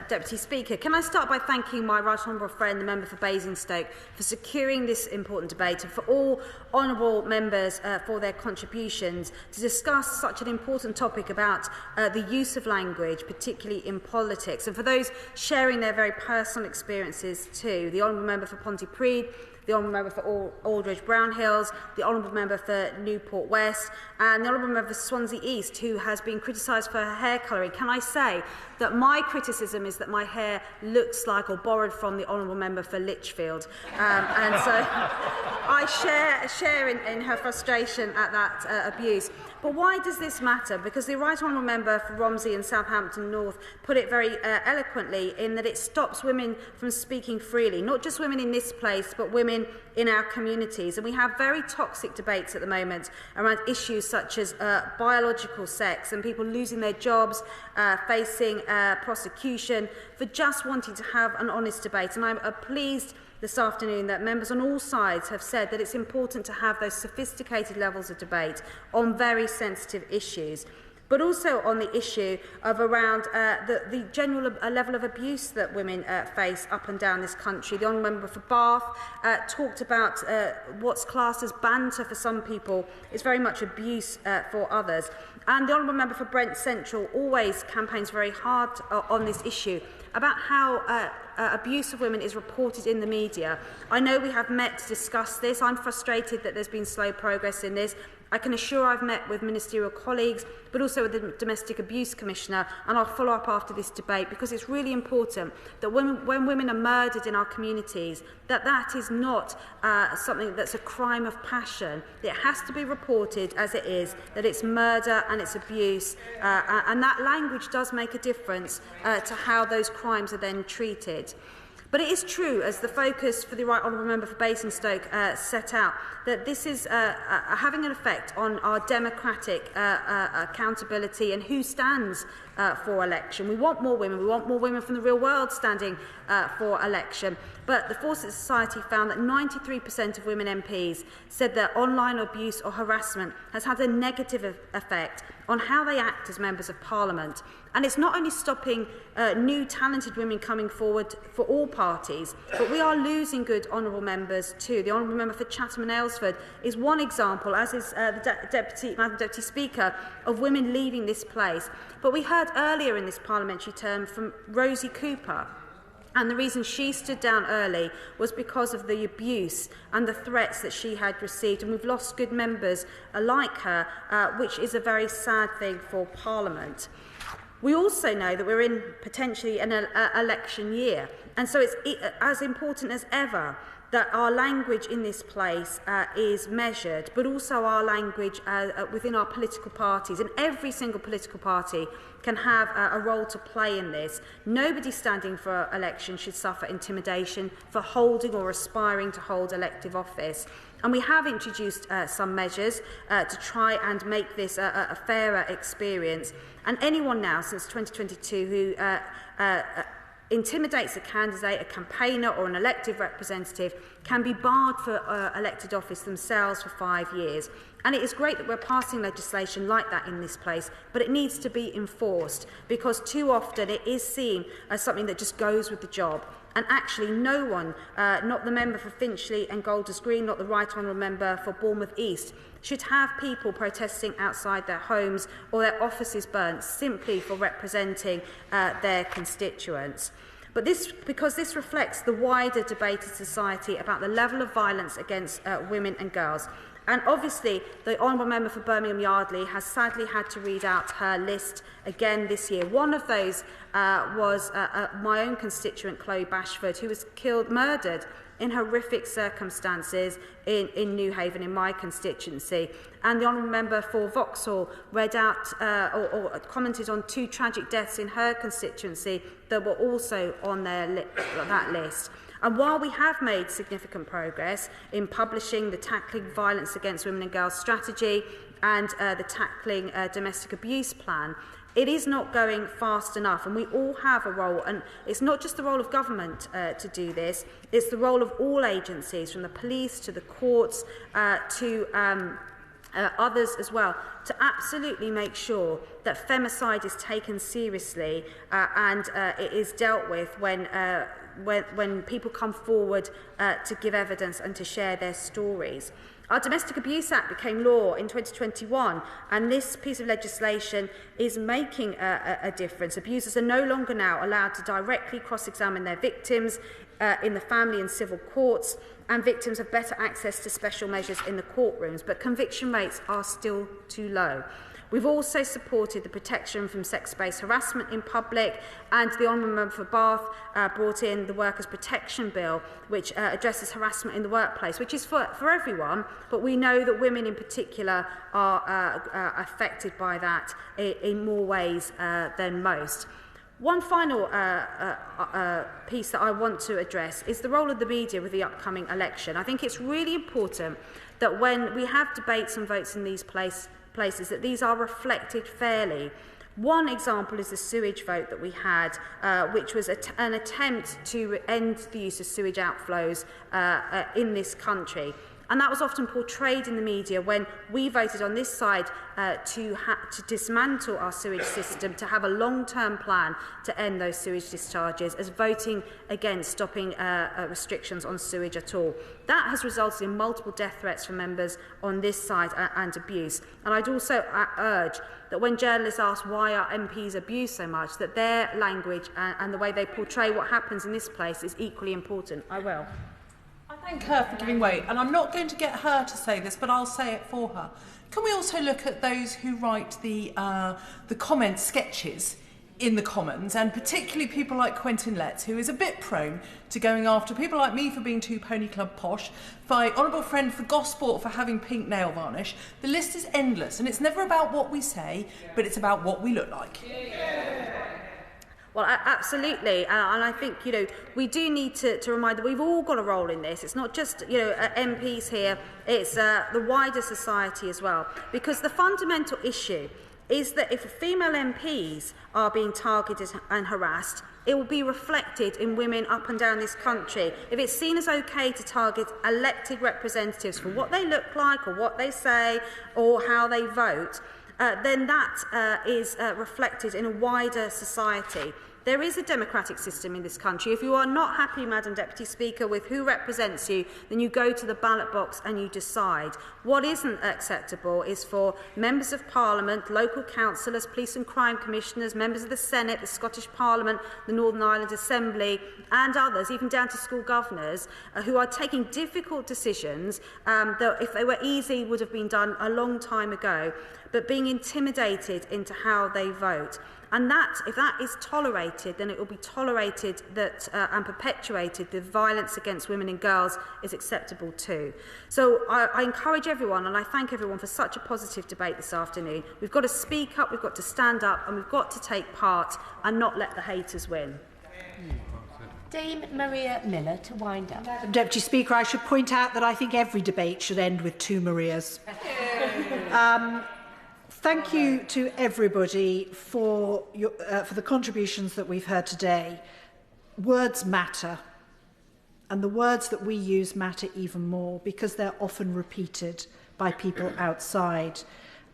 Deputy Speaker. Can I start by thanking my right honourable friend, the member for Basingstoke, for securing this important debate, and for all honourable members for their contributions to discuss such an important topic about the use of language, particularly in politics, and for those sharing their very personal experiences too. The honourable member for Pontypridd, the honourable member for Aldridge-Brownhills, the honourable member for Newport West, and the honourable member for Swansea East, who has been criticised for her hair colouring. Can I say that my criticism is that my hair looks like, or borrowed from, the honourable member for Lichfield, and so I share in her frustration at that abuse. But why does this matter? Because the right honourable member for Romsey and Southampton North put it very eloquently, in that it stops women from speaking freely, not just women in this place, but women in our communities. And we have very toxic debates at the moment around issues such as biological sex, and people losing their jobs, facing prosecution for just wanting to have an honest debate. And I'm pleased this afternoon that members on all sides have said that it's important to have those sophisticated levels of debate on very sensitive issues, but also on the issue of around the general level of abuse that women face up and down this country. The honourable member for Bath talked about what's classed as banter for some people is very much abuse for others. And the honourable member for Brent Central always campaigns very hard on this issue about how abuse of women is reported in the media. I know we have met to discuss this. I'm frustrated that there's been slow progress in this. I can assure I've met with ministerial colleagues, but also with the Domestic Abuse Commissioner, and I'll follow up after this debate, because it's really important that when women are murdered in our communities, that is not something that's a crime of passion. It has to be reported as it is, that it's murder and it's abuse, and that language does make a difference to how those crimes are then treated. But it is true, as the focus for the Right Honourable Member for Basingstoke set out, that this is having an effect on our democratic accountability and who stands for election. We want more women. We want more women from the real world standing for election. But the Fawcett Society found that 93% of women MPs said that online abuse or harassment has had a negative effect on how they act as members of Parliament. And it's not only stopping new talented women coming forward for all parties, but we are losing good honourable members too. The honourable member for Chatham and Aylesford is one example, as is the Madam Deputy Speaker, of women leaving this place. But we heard earlier in this parliamentary term from Rosie Cooper, And the reason she stood down early was because of the abuse and the threats that she had received. And we've lost good members like her, which is a very sad thing for Parliament. We also know that we're in potentially an election year. And so it's as important as ever that our language in this place is measured, but also our language within our political parties. And every single political party can have a role to play in this. Nobody standing for election should suffer intimidation for holding or aspiring to hold elective office. And we have introduced some measures to try and make this a fairer experience. And anyone now since 2022 who intimidates a candidate, a campaigner or an elected representative can be barred for elected office themselves for 5 years. And it is great that we're passing legislation like that in this place, but it needs to be enforced because too often it is seen as something that just goes with the job. And actually no one, not the member for Finchley and Golders Green, not the Right Honourable member for Bournemouth East, should have people protesting outside their homes or their offices burnt simply for representing their constituents. But because this reflects the wider debate in society about the level of violence against women and girls. And obviously, the Honourable Member for Birmingham Yardley has sadly had to read out her list again this year. One of those was my own constituent, Chloe Bashford, who was murdered in horrific circumstances in Newhaven, in my constituency. And the Honourable Member for Vauxhall read out or commented on 2 tragic deaths in her constituency that were also on that list. And while we have made significant progress in publishing the Tackling Violence Against Women and Girls strategy and the Tackling Domestic Abuse plan, it is not going fast enough, and we all have a role. And it's not just the role of government to do this, it's the role of all agencies, from the police to the courts to others as well, to absolutely make sure that femicide is taken seriously and it is dealt with when people come forward to give evidence and to share their stories. Our Domestic Abuse Act became law in 2021, and this piece of legislation is making a difference. Abusers are no longer now allowed to directly cross-examine their victims in the family and civil courts, and victims have better access to special measures in the courtrooms, but conviction rates are still too low. We've also supported the protection from sex-based harassment in public, and the Honourable Member for Bath brought in the Workers' Protection Bill, which addresses harassment in the workplace, which is for everyone, but we know that women in particular are affected by that in more ways than most. One final piece that I want to address is the role of the media with the upcoming election. I think it's really important that when we have debates and votes in these places, that these are reflected fairly. One example is the sewage vote that we had, which was an attempt to end the use of sewage outflows in this country. And that was often portrayed in the media when we voted on this side to dismantle our sewage system, to have a long-term plan to end those sewage discharges, as voting against stopping restrictions on sewage at all. That has resulted in multiple death threats from members on this side and abuse. And I'd also urge that when journalists ask why our MPs abuse so much, that their language and the way they portray what happens in this place is equally important. I will. I thank her for giving way, and I'm not going to get her to say this, but I'll say it for her. Can we also look at those who write the comment sketches in the Commons, and particularly people like Quentin Letts, who is a bit prone to going after people like me for being too pony club posh, my honourable friend for Gosport for having pink nail varnish. The list is endless, and it's never about what we say, but it's about what we look like. Well, absolutely, and I think, we do need to remind that we've all got a role in this. It's not just, MPs here, it's the wider society as well. Because the fundamental issue is that if female MPs are being targeted and harassed, it will be reflected in women up and down this country. If it's seen as okay to target elected representatives for what they look like or what they say or how they vote, then that is reflected in a wider society. There is a democratic system in this country. If you are not happy, Madam Deputy Speaker, with who represents you, then you go to the ballot box and you decide. What isn't acceptable is for members of Parliament, local councillors, police and crime commissioners, members of the Senate, the Scottish Parliament, the Northern Ireland Assembly and others, even down to school governors, who are taking difficult decisions that, if they were easy, would have been done a long time ago, but being intimidated into how they vote. And that, if that is tolerated, then it will be tolerated that and perpetuated the violence against women and girls is acceptable too. So I encourage everyone, and I thank everyone for such a positive debate this afternoon. We've got to speak up, we've got to stand up, and we've got to take part and not let the haters win. Dame Maria Miller to wind up. Madam Deputy Speaker, I should point out that I think every debate should end with 2 Marias. Thank you to everybody for the contributions that we've heard today. Words matter, and the words that we use matter even more because they're often repeated by people outside.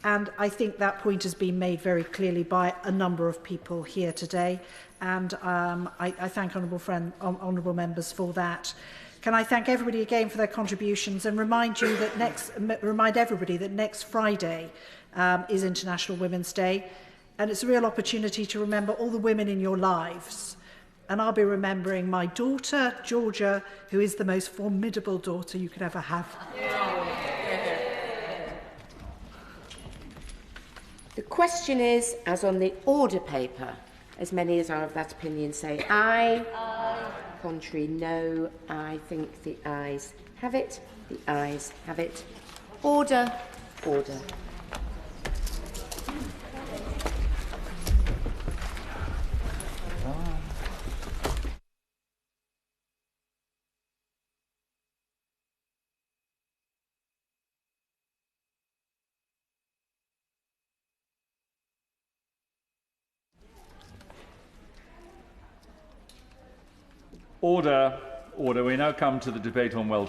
And I think that point has been made very clearly by a number of people here today, and I thank honourable members for that. Can I thank everybody again for their contributions and remind everybody that next Friday is International Women's Day, and it's a real opportunity to remember all the women in your lives. And I'll be remembering my daughter, Georgia, who is the most formidable daughter you could ever have. The question is, as on the order paper, as many as are of that opinion say aye. Aye. Contrary, no. I think the ayes have it. The ayes have it. Order. Order. Order. Order. We now come to the debate on Welsh